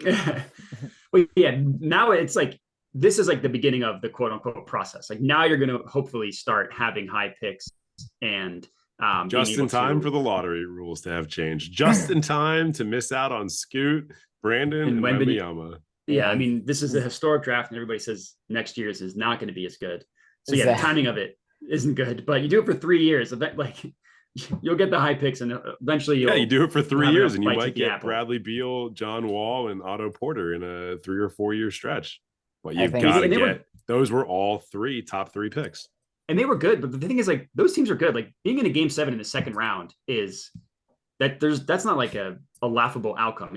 Well, yeah. Now it's like, this is like the beginning of the quote unquote process. Like now you're going to hopefully start having high picks and just in time for the lottery rules to have changed. Just in time to miss out on Scoot, Brandon, and Wembanyama. Yeah, I mean, this is a historic draft, and everybody says next year's is not going to be as good. So yeah, the timing of it isn't good. But you do it for 3 years, like you'll get the high picks, and eventually you do it for 3 years, and you might get Bradley Beal, John Wall, and Otto Porter in a 3 or 4 year stretch. But you've got to get those were all 3 top 3 picks. and they were good. But the thing is, like, those teams are good. Like, being in a game 7 in the second round is that's not like a laughable outcome.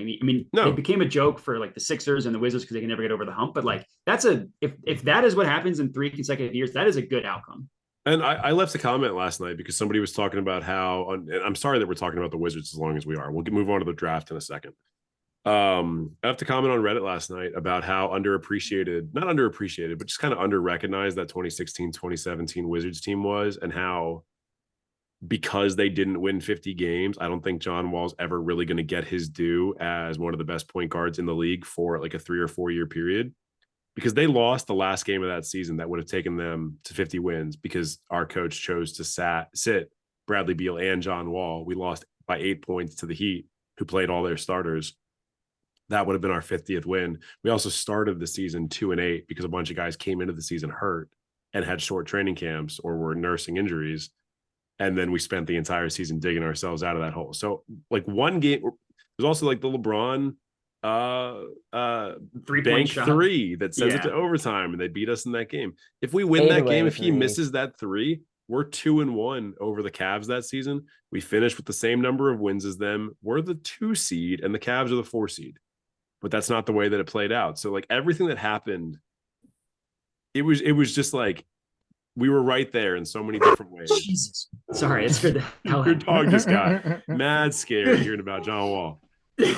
No. It became a joke for like the Sixers and the Wizards because they can never get over the hump. But like, if that is what happens in 3 consecutive years, that is a good outcome. And I left a comment last night because somebody was talking about how, and I'm sorry that we're talking about the Wizards as long as we are. We'll move on to the draft in a second. I left a comment on Reddit last night about how not underappreciated, but just kind of under-recognized that 2016-2017 Wizards team was, and how because they didn't win 50 games, I don't think John Wall's ever really going to get his due as one of the best point guards in the league for like a 3 or 4 year period. Because they lost the last game of that season that would have taken them to 50 wins because our coach chose to sit Bradley Beal and John Wall. We lost by 8 points to the Heat, who played all their starters. That would have been our 50th win. We also started the season 2-8 because a bunch of guys came into the season hurt and had short training camps or were nursing injuries. And then we spent the entire season digging ourselves out of that hole. So like one game, there's also like the LeBron 3-point shot. 3 that sends it to overtime, and they beat us in that game. If we win that game, if he misses that 3, we're 2-1 over the Cavs that season. We finished with the same number of wins as them. We're the 2 seed and the Cavs are the 4 seed. But that's not the way that it played out. So like everything that happened, it was just like we were right there in so many different ways. Jesus. Sorry, it's for the hell. Your dog just got mad scared hearing about John Wall.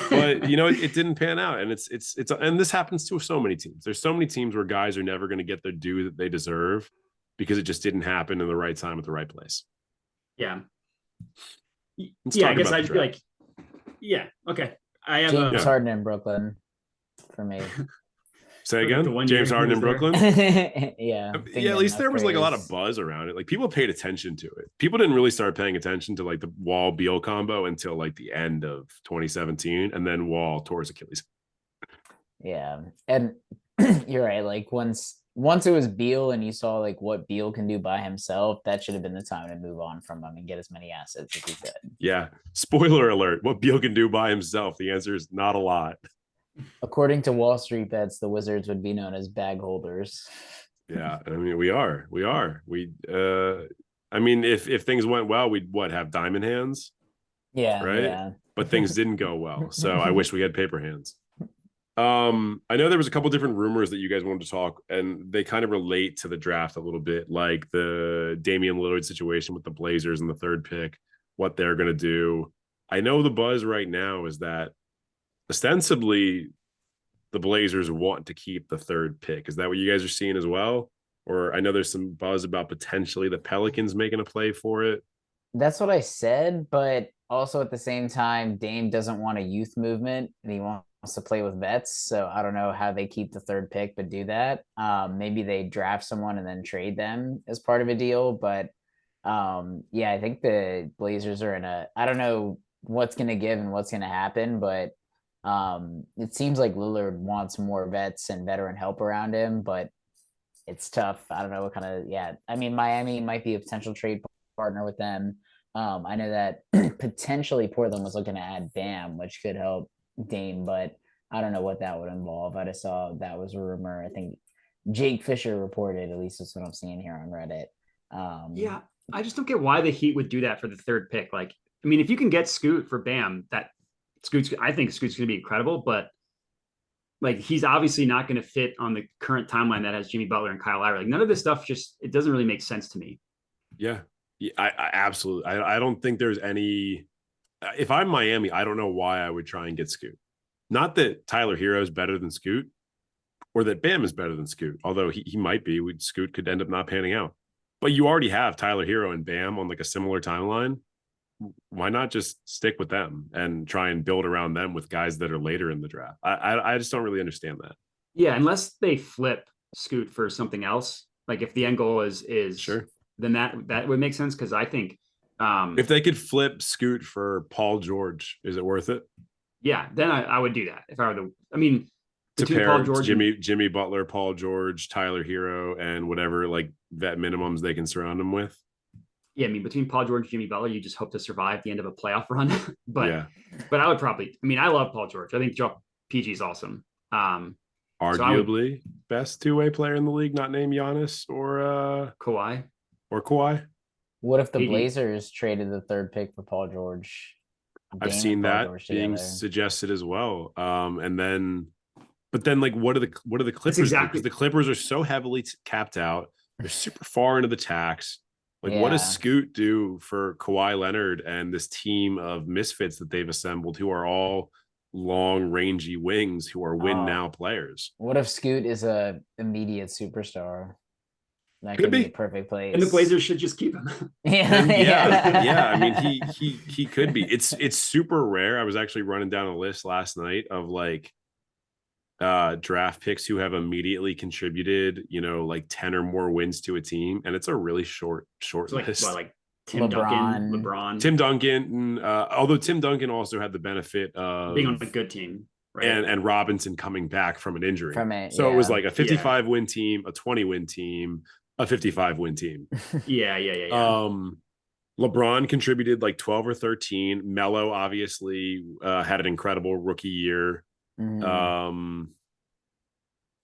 But you know, it didn't pan out, and it's and this happens to so many teams. There's so many teams where guys are never going to get their due that they deserve because it just didn't happen in the right time at the right place. Yeah. I guess I'd be like, yeah, okay. I have James Harden in Brooklyn for me. Say again? James Harden in Brooklyn? Yeah. At least there was like a lot of buzz around it. Like people paid attention to it. People didn't really start paying attention to like the Wall Beal combo until like the end of 2017, and then Wall tore his Achilles. Yeah. And you're right. Like once it was Beal and you saw like what Beal can do by himself, that should have been the time to move on from him and get as many assets as he could. Yeah. Spoiler alert. What Beal can do by himself, the answer is not a lot. According to Wall Street bets, the Wizards would be known as bag holders. Yeah, I mean, we are. I mean, if things went well, we'd have diamond hands? Yeah. Right. Yeah. But things didn't go well. So I wish we had paper hands. I know there was a couple different rumors that you guys wanted to talk, and they kind of relate to the draft a little bit, like the Damian Lillard situation with the Blazers and the 3rd pick, what they're going to do. I know the buzz right now is that ostensibly the Blazers want to keep the 3rd pick. Is that what you guys are seeing as well? Or I know there's some buzz about potentially the Pelicans making a play for it. That's what I said, but also at the same time, Dame doesn't want a youth movement and he wants to play with vets. So I don't know how they keep the 3rd pick, but do that. Maybe they draft someone and then trade them as part of a deal. But yeah, I think the Blazers are I don't know what's going to give and what's going to happen, but it seems like Lillard wants more vets and veteran help around him, but it's tough. I don't know what kind of, I mean, Miami might be a potential trade partner with them. I know that potentially Portland was looking to add Bam, which could help Dame, but I don't know what that would involve. I just saw that was a rumor. I think Jake Fisher reported, at least that's what I'm seeing here on Reddit. Yeah, I just don't get why the Heat would do that for the 3rd pick. Like, I mean, if you can get Scoot for Bam, I think Scoot's going to be incredible, but like he's obviously not going to fit on the current timeline that has Jimmy Butler and Kyle Lowry. Like none of this stuff it doesn't really make sense to me. Yeah, I absolutely. I don't think there's any. If I'm Miami, I don't know why I would try and get Scoot. Not that Tyler Hero is better than Scoot, or that Bam is better than Scoot. Although he might be. Scoot could end up not panning out. But you already have Tyler Hero and Bam on like a similar timeline. Why not just stick with them and try and build around them with guys that are later in the draft? I just don't really understand that. Yeah, unless they flip Scoot for something else. Like if the end goal is sure, then that would make sense because I think if they could flip Scoot for Paul George, is it worth it? Yeah, then I would do that if I were to pair Paul George Jimmy Butler, Paul George, Tyler Hero, and whatever like vet minimums they can surround him with. Yeah, I mean, between Paul George and Jimmy Butler, you just hope to survive the end of a playoff run. But I would probably, I love Paul George. I think PG is awesome. Arguably best 2-way player in the league, not named Giannis or Kawhi. or Kawhi. What if the KD. Blazers traded the third pick for Paul George? I've Dame seen and Paul that George being together. suggested as well. But then like what do the Clippers do? exactly Because the Clippers are so heavily capped out. They're super far into the tax. Like, what does Yeah. Scoot do for Kawhi Leonard and this team of misfits that they've assembled who are all long, rangy wings who are win now players? What if Scoot is a immediate superstar? That Could could be be. the perfect place. And the Blazers should just keep him. Yeah. I mean, he could be. It's super rare. I was actually running down a list last night of like draft picks who have immediately contributed, like 10 or more wins to a team, and it's a really short list. Like Tim Duncan, LeBron, Tim Duncan. Although Tim Duncan also had the benefit of being on a good team, right? And Robinson coming back from an injury. So it was like a 55 win team, a 20 win team, a 55 win team. Yeah. LeBron contributed like 12 or 13. Melo obviously had an incredible rookie year.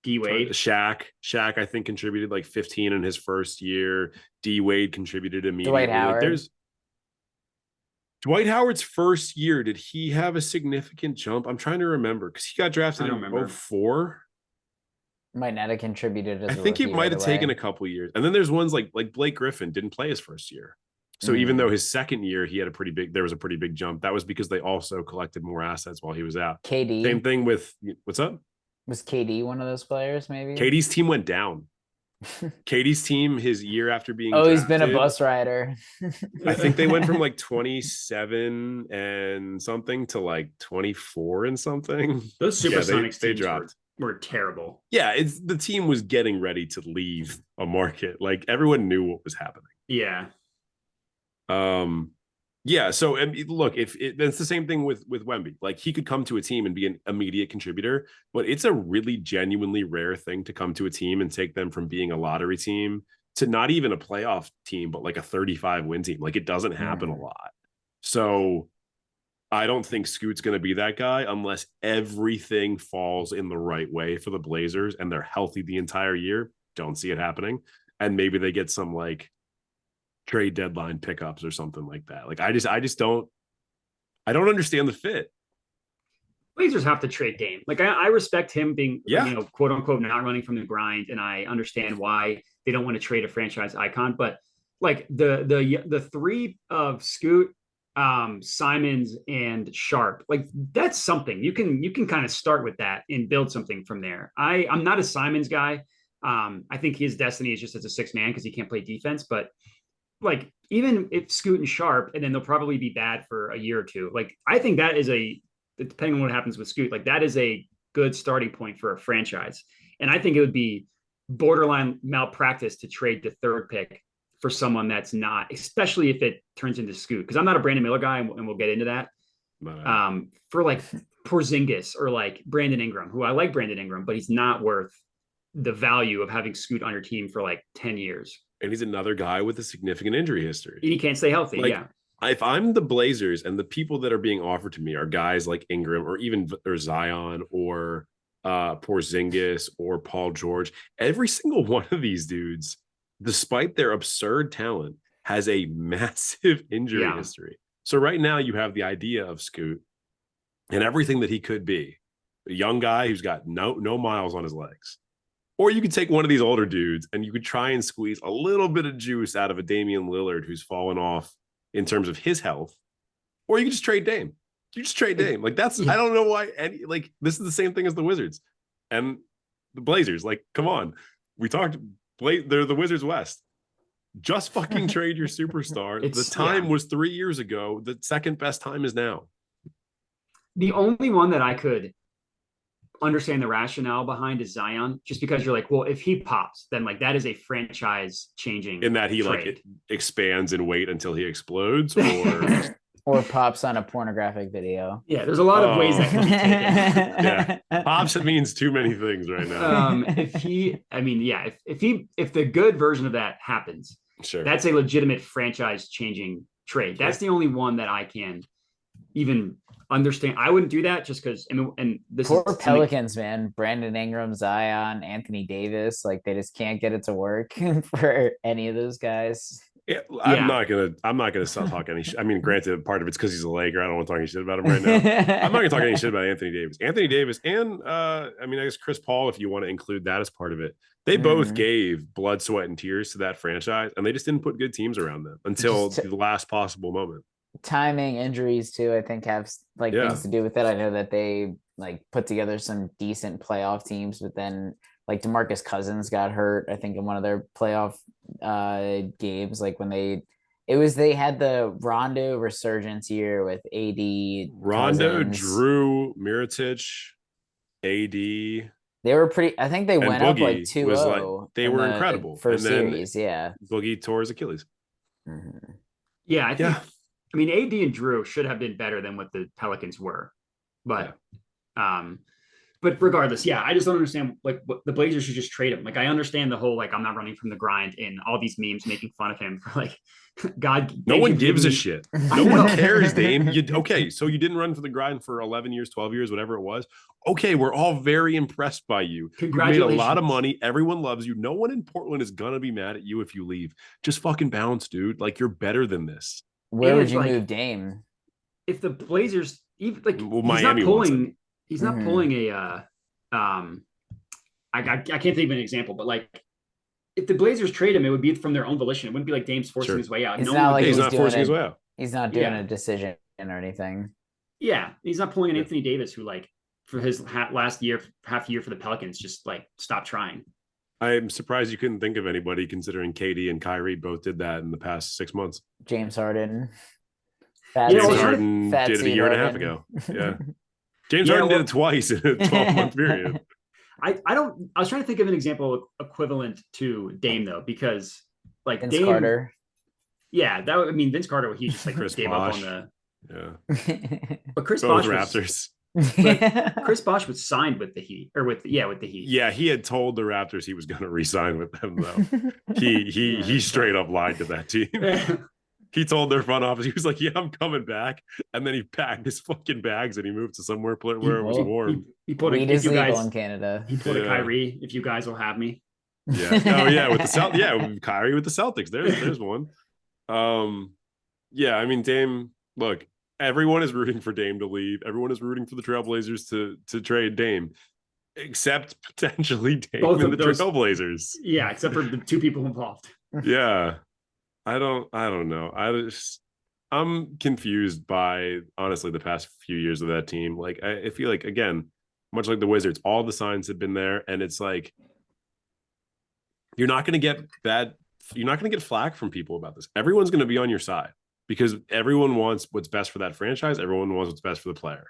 D Wade, Shaq, I think contributed like 15 in his first year. D Wade contributed immediately. Dwight Howard's first year, did he have a significant jump? I'm trying to remember because he got drafted in 2004. Might not have contributed. I think he might have taken a couple years. And then there's ones like Blake Griffin didn't play his first year. So even though his second year he had there was a pretty big jump. That was because they also collected more assets while he was out. KD. Same thing with what's up? Was KD one of those players? Maybe KD's team went down. KD's team, his year after being drafted, he's been a bus rider. I think they went from like 27 and something to like 24 and something. Those Supersonics they teams dropped. Were terrible. Yeah, the team was getting ready to leave a market. Like everyone knew what was happening. Yeah. Yeah. So look, if it's the same thing with Wemby, like he could come to a team and be an immediate contributor, but it's a really genuinely rare thing to come to a team and take them from being a lottery team to not even a playoff team, but like a 35 win team. Like it doesn't happen a lot. So I don't think Scoot's going to be that guy unless everything falls in the right way for the Blazers and they're healthy the entire year. Don't see it happening. And maybe they get some like trade deadline pickups or something like that. Like I don't understand the fit. Blazers have to trade Dame. Like I respect him being, quote unquote, not running from the grind, and I understand why they don't want to trade a franchise icon. But like the three of Scoot, Simons, and Sharp, like that's something you can kind of start with that and build something from there. I'm not a Simons guy. I think his destiny is just as a 6-man because he can't play defense, but like even if Scoot and Sharp, and then they'll probably be bad for a year or two. Like I think that is depending on what happens with Scoot, like that is a good starting point for a franchise. And I think it would be borderline malpractice to trade the third pick for someone that's not, especially if it turns into Scoot. Because I'm not a Brandon Miller guy, and we'll get into that. For like Porzingis or like Brandon Ingram, who I like Brandon Ingram, but he's not worth the value of having Scoot on your team for like 10 years. And he's another guy with a significant injury history. He can't stay healthy. If I'm the Blazers and the people that are being offered to me are guys like Ingram or Zion or Porzingis or Paul George, every single one of these dudes, despite their absurd talent, has a massive injury history. So right now you have the idea of Scoot and everything that he could be, a young guy who's got no miles on his legs. Or you could take one of these older dudes and you could try and squeeze a little bit of juice out of a Damian Lillard who's fallen off in terms of his health. Or you could just trade Dame. You just trade Dame. Like I don't know why this is the same thing as the Wizards and the Blazers. Like, come on. We talked, they're the Wizards West. Just fucking trade your superstar. The time was 3 years ago. The second best time is now. The only one that I could understand the rationale behind is Zion, just because you're like, well, if he pops, then like that is a franchise changing in that he trade. Like expands and wait until he explodes or pops on a pornographic video. Yeah, there's a lot of ways that can be taken. Pops, it means too many things right now. If the good version of that happens, sure, that's a legitimate franchise changing trade. That's the only one that I can even understand. I wouldn't do that just because. I mean, and this poor is Pelicans, man. Brandon Ingram, Zion, Anthony Davis, like they just can't get it to work for any of those guys. Yeah, I'm not gonna stop talking any shit. I mean, granted, part of it's because he's a Laker. I don't want to talk any shit about him right now. I'm not gonna talk any shit about Anthony Davis. Anthony Davis and I mean, I guess Chris Paul, if you want to include that as part of it. They both gave blood, sweat, and tears to that franchise, and they just didn't put good teams around them until the last possible moment. Timing, injuries too, I think have like things to do with it. I know that they like put together some decent playoff teams, but then like DeMarcus Cousins got hurt, I think, in one of their playoff games, like when they had the Rondo resurgence year with AD, Rondo, Cousins. Drew, Mirotic, AD. They were pretty. I think they went Boogie up like 2-0. They were incredible. First series, yeah. Boogie tore his Achilles. Mm-hmm. Yeah, I think. I mean, AD and Drew should have been better than what the Pelicans were, but regardless, I just don't understand. Like, what the Blazers should just trade him. Like, I understand the whole like I'm not running from the grind and all these memes making fun of him for like God. No one gives a shit. No one cares, Dame. Okay, so you didn't run for the grind for 11 years, 12 years, whatever it was. Okay, we're all very impressed by you. Congratulations. You made a lot of money. Everyone loves you. No one in Portland is gonna be mad at you if you leave. Just fucking bounce, dude. Like, you're better than this. Where would you move Dame? If the Blazers, even like, Miami he's not pulling a I can't think of an example, but like if the Blazers trade him, it would be from their own volition. It wouldn't be like Dame's forcing his way out. It's not like he's not forcing his way out. He's not doing a decision or anything. Yeah, he's not pulling an Anthony Davis who, like, for his half year for the Pelicans, just like stopped trying. I'm surprised you couldn't think of anybody, considering KD and Kyrie both did that in the past 6 monmonths. James Harden. James Harden did it a year and a half ago. Yeah. James Harden did it twice in a 12-month period. I was trying to think of an example equivalent to Dame, though, because like Vince Carter. Yeah, Vince Carter, he just like Chris gave Bosh. up on the but Chris Bosh Bosh Raptors. Chris Bosh was signed with the Heat, or with the Heat. Yeah, he had told the Raptors he was going to re-sign with them, though. He straight up lied to that team. He told their front office, he was like, "Yeah, I'm coming back," and then he packed his fucking bags and he moved to somewhere where it was warm. He put in Canada. He put a Kyrie, if you guys will have me. Yeah. Oh yeah, with the Kyrie with the Celtics. There's one. Yeah, I mean, Dame. Look, everyone is rooting for Dame to leave. Everyone is rooting for the Trailblazers to trade Dame, except potentially Dame and the Trailblazers. Yeah, except for the two people involved. Yeah. I don't know. I'm confused by, honestly, the past few years of that team. Like, I feel like, again, much like the Wizards, all the signs have been there, and it's like you're not going to get flack from people about this. Everyone's going to be on your side because everyone wants what's best for that franchise. Everyone wants what's best for the player.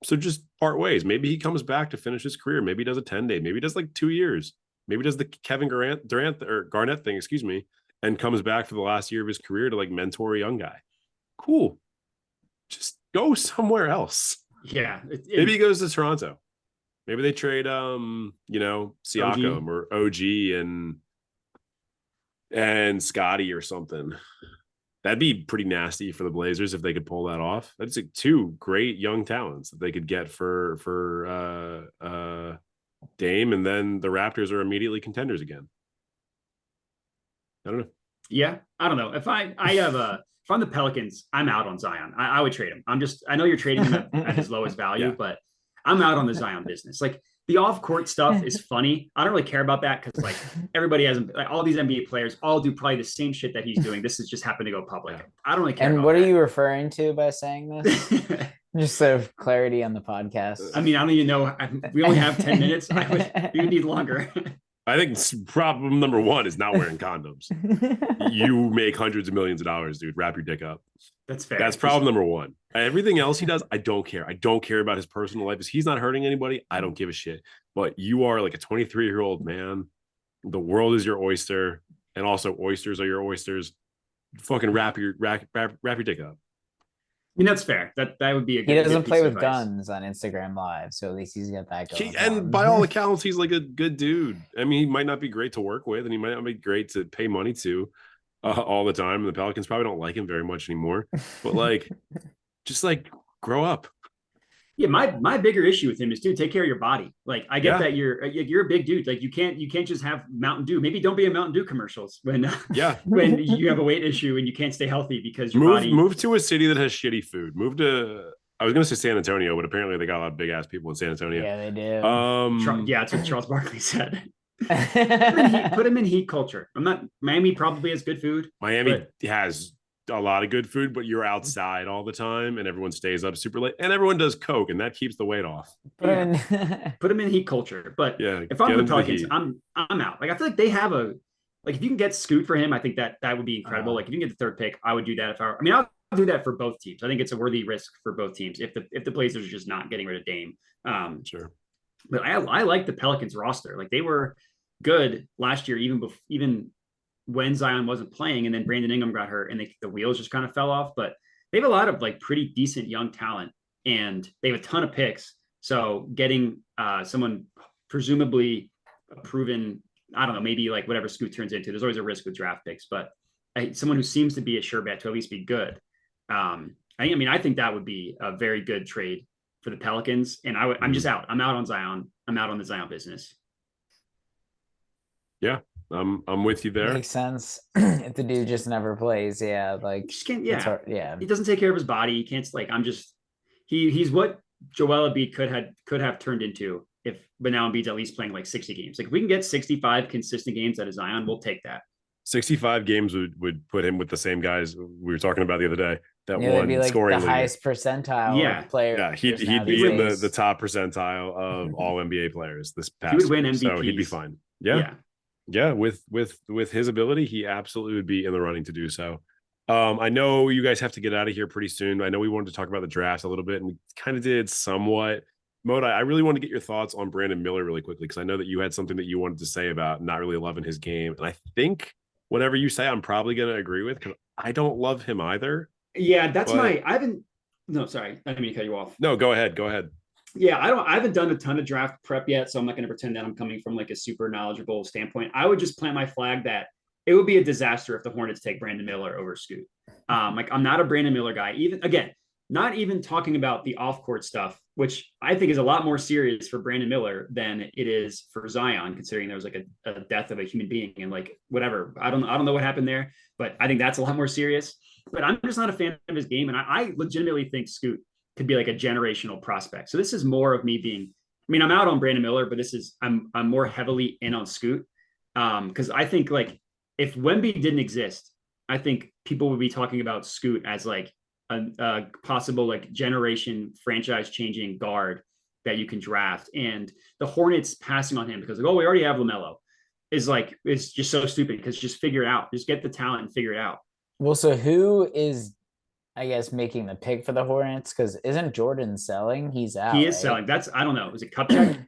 So just part ways. Maybe he comes back to finish his career. Maybe he does a 10-day. Maybe he does like 2 years. Maybe he does the Kevin Garnett thing, and comes back for the last year of his career to like mentor a young guy. Cool. Just go somewhere else. Yeah. Maybe he goes to Toronto. Maybe they trade Siakam or OG and Scotty or something. That'd be pretty nasty for the Blazers if they could pull that off. That's like two great young talents that they could get for Dame, and then the Raptors are immediately contenders again. I don't know. Yeah, I don't know. If I'm the Pelicans, I'm out on Zion. I would trade him. I know you're trading him at his lowest value, but I'm out on the Zion business. Like, the off-court stuff is funny. I don't really care about that because like everybody has, like, all these NBA players all do probably the same shit that he's doing. This has just happened to go public. I don't really care. And what are you referring to by saying this? Just so of clarity on the podcast. I mean, I don't even know. We only have 10 minutes. We would need longer. I think problem number one is not wearing condoms. You make hundreds of millions of dollars, dude. Wrap your dick up. That's fair. That's problem number one. Everything else he does, I don't care. I don't care about his personal life. If he's not hurting anybody, I don't give a shit. But you are like a 23-year-old man. The world is your oyster. And also oysters are your oysters. Fucking wrap your dick up. I mean, that's fair. That would be a good. He doesn't play with guns on Instagram Live, so at least he's got that going. And by all accounts, he's like a good dude. I mean, he might not be great to work with, and he might not be great to pay money to all the time. And the Pelicans probably don't like him very much anymore. But like, just like grow up. Yeah, my bigger issue with him is, dude, take care of your body. Like, I get that you're a big dude. Like, you can't just have Mountain Dew. Maybe don't be in Mountain Dew commercials when when you have a weight issue and you can't stay healthy because your body. Move to a city that has shitty food. Move to, I was gonna say San Antonio, but apparently they got a lot of big ass people in San Antonio. Yeah, they do. Yeah, that's what Charles Barkley said. Put him in heat culture. Miami probably has good food. Miami has a lot of good food, but you're outside all the time and everyone stays up super late and everyone does coke and that keeps the weight off. Put him in heat culture. But if I'm the Pelicans, I'm out. Like, I feel like they have if you can get Scoot for him, I think that would be incredible. Like, if you can get the third pick, I would do that. I'll do that for both teams. I think it's a worthy risk for both teams if the Blazers are just not getting rid of Dame. Sure. But I like the Pelicans roster. Like, they were good last year, even when Zion wasn't playing, and then Brandon Ingram got hurt and the wheels just kind of fell off. But they have a lot of like pretty decent young talent and they have a ton of picks. So getting someone presumably a proven, I don't know, maybe like whatever Scoot turns into, there's always a risk with draft picks, but someone who seems to be a sure bet to at least be good. I think that would be a very good trade for the Pelicans. And I'm just out. I'm out on Zion. I'm out on the Zion business. Yeah. I'm with you there. Makes sense. If the dude just never plays, like just can't, he doesn't take care of his body. He can't, like, he's what Joel Embiid could have turned into but now Embiid's at least playing like 60 games. Like, if we can get 65 consistent games out of Zion, we'll take that. 65 games would put him with the same guys we were talking about the other day that won be like scoring the highest percentile player. Yeah, he'd be in the top percentile of all NBA players this past. He would win MVP. So he'd be fine. Yeah, with his ability, he absolutely would be in the running to do so. I know you guys have to get out of here pretty soon. I know we wanted to talk about the draft a little bit, and we kind of did somewhat. Modi, I really want to get your thoughts on Brandon Miller really quickly, because I know that you had something that you wanted to say about not really loving his game. And I think whatever you say, I'm probably going to agree with, because I don't love him either. Yeah, no, sorry. I didn't mean to cut you off. No, go ahead. Yeah, I haven't done a ton of draft prep yet, so I'm not going to pretend that I'm coming from like a super knowledgeable standpoint. I would just plant my flag that it would be a disaster if the Hornets take Brandon Miller over Scoot. I'm not a Brandon Miller guy. Not even talking about the off-court stuff, which I think is a lot more serious for Brandon Miller than it is for Zion, considering there was like a death of a human being and like whatever. I don't know what happened there, but I think that's a lot more serious. But I'm just not a fan of his game, and I legitimately think Scoot could be like a generational prospect. So this is more of me being, I'm out on Brandon Miller, but I'm more heavily in on Scoot. Because I think like if Wemby didn't exist, I think people would be talking about Scoot as like a possible like generation franchise changing guard that you can draft. And the Hornets passing on him because like, we already have LaMelo is just so stupid, because just figure it out. Just get the talent and figure it out. Well, so who is, I guess, making the pick for the Hornets? Because isn't Jordan selling? He's out. He is selling. I don't know. Is it Kupchak?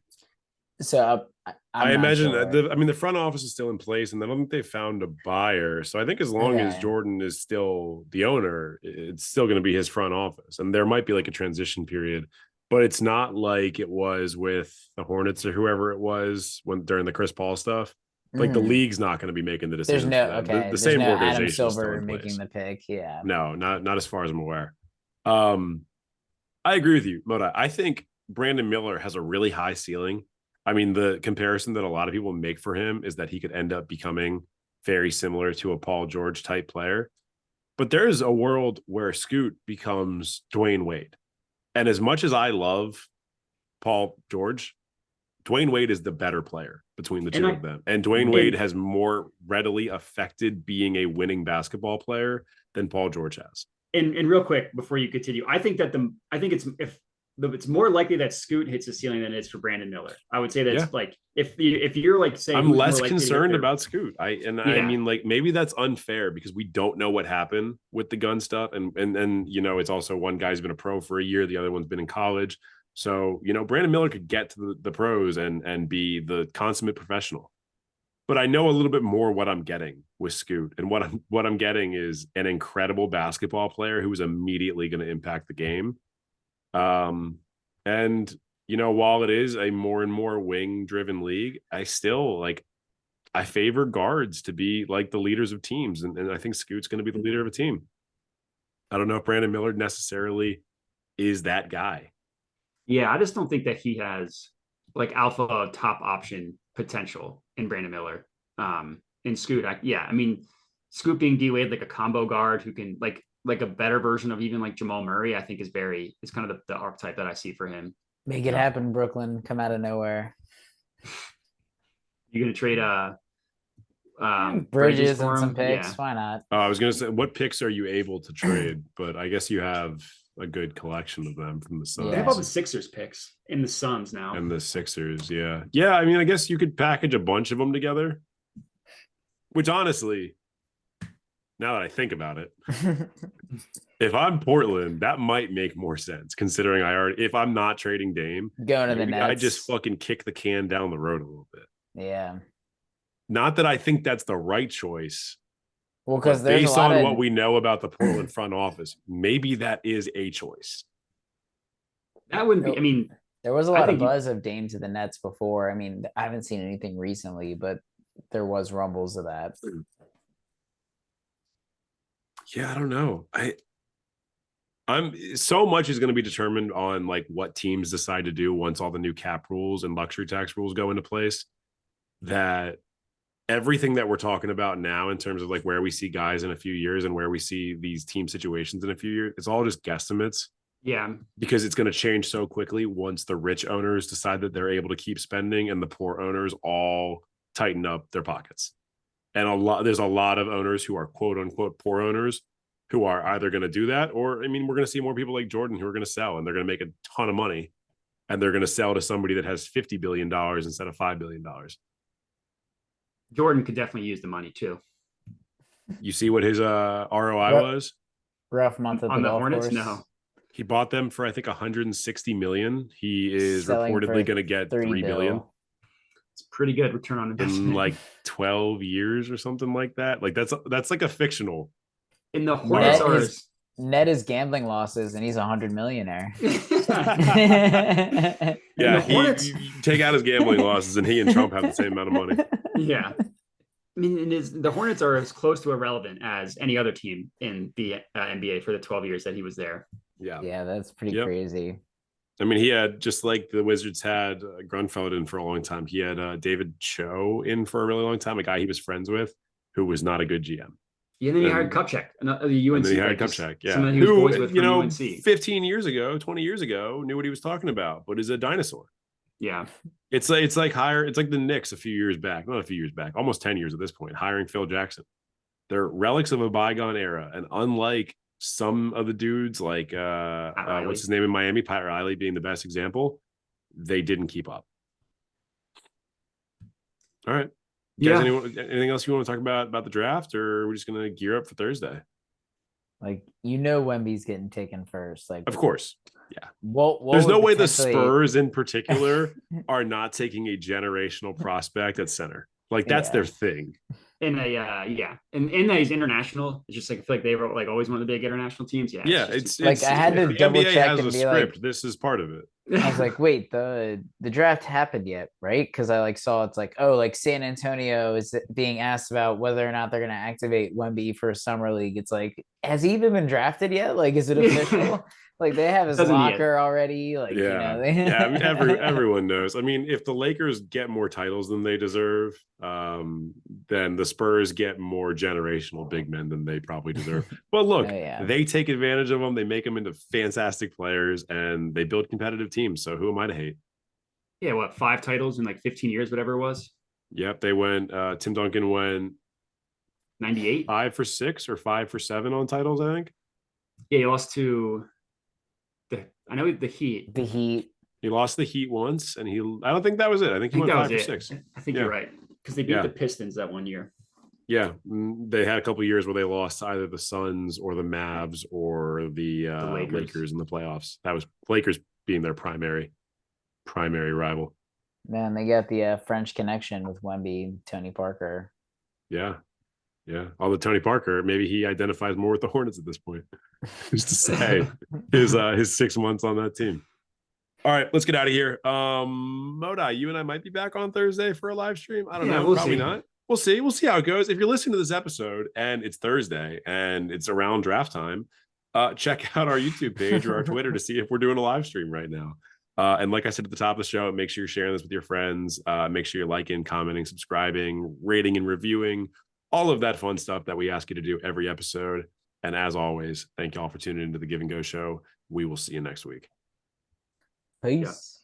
So I imagine the front office is still in place, and I don't think they found a buyer. So I think as long as Jordan is still the owner, it's still going to be his front office, and there might be like a transition period, but it's not like it was with the Hornets or whoever it was during the Chris Paul stuff. Like the league's not going to be making the decision. The same organization Adam is still Silver in place. making the pick. Yeah. No, not as far as I'm aware. I agree with you, Moda. I think Brandon Miller has a really high ceiling. The comparison that a lot of people make for him is that he could end up becoming very similar to a Paul George type player. But there is a world where Scoot becomes Dwayne Wade. And as much as I love Paul George, Dwayne Wade is the better player between the two of them. And Dwayne Wade has more readily affected being a winning basketball player than Paul George has. And real quick, before you continue, I think it's more likely that Scoot hits the ceiling than it is for Brandon Miller. I would say that's like if you're like saying I'm less concerned about Scoot. I mean, like, maybe that's unfair because we don't know what happened with the gun stuff, and it's also one guy's been a pro for a year, the other one's been in college. So Brandon Miller could get to the pros and be the consummate professional. But I know a little bit more what I'm getting with Scoot, and what I'm getting is an incredible basketball player who is immediately going to impact the game. And while it is a more and more wing driven league, I still I favor guards to be like the leaders of teams. And I think Scoot's going to be the leader of a team. I don't know if Brandon Miller necessarily is that guy. Yeah, I just don't think that he has like alpha top option potential in Brandon Miller. In Scoot, I mean, Scoot being D Wade like a combo guard who can like a better version of even like Jamal Murray, I think is kind of the archetype that I see for him. Make it happen, Brooklyn. Come out of nowhere. You're gonna trade Bridges and for some him? picks. Yeah. Why not? I was gonna say, what picks are you able to trade? But I guess you have a good collection of them from the Suns. They have all the Sixers picks in the Suns now. And the Sixers, yeah. Yeah, I mean, I guess you could package a bunch of them together. Which honestly, now that I think about it, if I'm Portland, that might make more sense considering if I'm not trading Dame, going to the Nets, I just fucking kick the can down the road a little bit. Yeah. Not that I think that's the right choice. Well, because based on what we know about the Portland front office, maybe that is a choice. That wouldn't be. I mean, there was a lot of buzz of Dame to the Nets before. I mean, I haven't seen anything recently, but there was rumbles of that. Yeah, I don't know. I'm so much is going to be determined on like what teams decide to do once all the new cap rules and luxury tax rules go into place, that everything that we're talking about now in terms of like where we see guys in a few years and where we see these team situations in a few years, it's all just guesstimates. Yeah. Because it's going to change so quickly once the rich owners decide that they're able to keep spending and the poor owners all tighten up their pockets. And there's a lot of owners who are quote unquote poor owners who are either going to do that, or I mean, we're going to see more people like Jordan who are going to sell and they're going to make a ton of money and they're going to sell to somebody that has $50 billion instead of $5 billion. Jordan could definitely use the money too. You see what his ROI was? Rough month on the Hornets. Course. No, he bought them for I think 160 million. He is reportedly going to get $3 billion. It's pretty good return on investment in like 12 years or something like that. Like that's like a fictional. In the Hornets net is gambling losses, and he's $100 millionaire. Yeah, he take out his gambling losses, and he and Trump have the same amount of money. Yeah, I mean, the Hornets are as close to irrelevant as any other team in the NBA for the 12 years that he was there. Yeah, that's pretty crazy. I mean, he had, just like the Wizards had Grunfeld in for a long time. He had David Cho in for a really long time, a guy he was friends with, who was not a good GM. Yeah, and then he hired Kupchak, the UNC. And then he hired Kupchak, yeah. Who, you know, UNC. 15 years ago, 20 years ago, knew what he was talking about, but is a dinosaur. Yeah. It's like the Knicks a few years back, not a few years back, almost 10 years at this point, hiring Phil Jackson. They're relics of a bygone era. And unlike some of the dudes, like what's his name in Miami, Pat Riley being the best example, they didn't keep up. All right. Guys, anything else you want to talk about the draft, or are we just going to gear up for Thursday? Like, Wemby's getting taken first. Like, of course. Yeah. There's no way the Spurs in particular are not taking a generational prospect at center. Like, that's their thing. And and that he's international. It's just like I feel like they were like always one of the big international teams. Yeah, it's like I had to double check and be script. Like, this is part of it. I was like, wait, the draft happened yet, right? Because I like saw it's like, oh, like San Antonio is being asked about whether or not they're going to activate Wemby for a summer league. It's like, has he even been drafted yet? Like, is it official? Like, they have his locker already. Like, I mean, everyone knows. I mean, if the Lakers get more titles than they deserve, then the Spurs get more generational big men than they probably deserve. But look, they take advantage of them. They make them into fantastic players, and they build competitive teams. So who am I to hate? Yeah, what, 5 titles in like 15 years, whatever it was? Yep, they went. Tim Duncan went 98, 5 for 6 or 5 for 7 on titles, I think. Yeah, he lost to the Heat. The Heat. He lost the Heat once, and I don't think that was it. I think he went 5 for 6. I think you're right, because they beat the Pistons that one year. Yeah, they had a couple of years where they lost to either the Suns or the Mavs or the Lakers in the playoffs. That was Lakers being their primary rival. Man, they got the French connection with Wemby, Tony Parker. Yeah. Although Tony Parker, maybe he identifies more with the Hornets at this point. Who's to say his 6 months on that team. All right, let's get out of here. Modi, you and I might be back on Thursday for a live stream. I don't know. Probably not. We'll see. We'll see how it goes. If you're listening to this episode and it's Thursday and it's around draft time, check out our YouTube page or our Twitter to see if we're doing a live stream right now. And like I said at the top of the show, make sure you're sharing this with your friends. Make sure you're liking, commenting, subscribing, rating, and reviewing, all of that fun stuff that we ask you to do every episode. And as always, thank you all for tuning into the Give and Go Show. We will see you next week. Peace.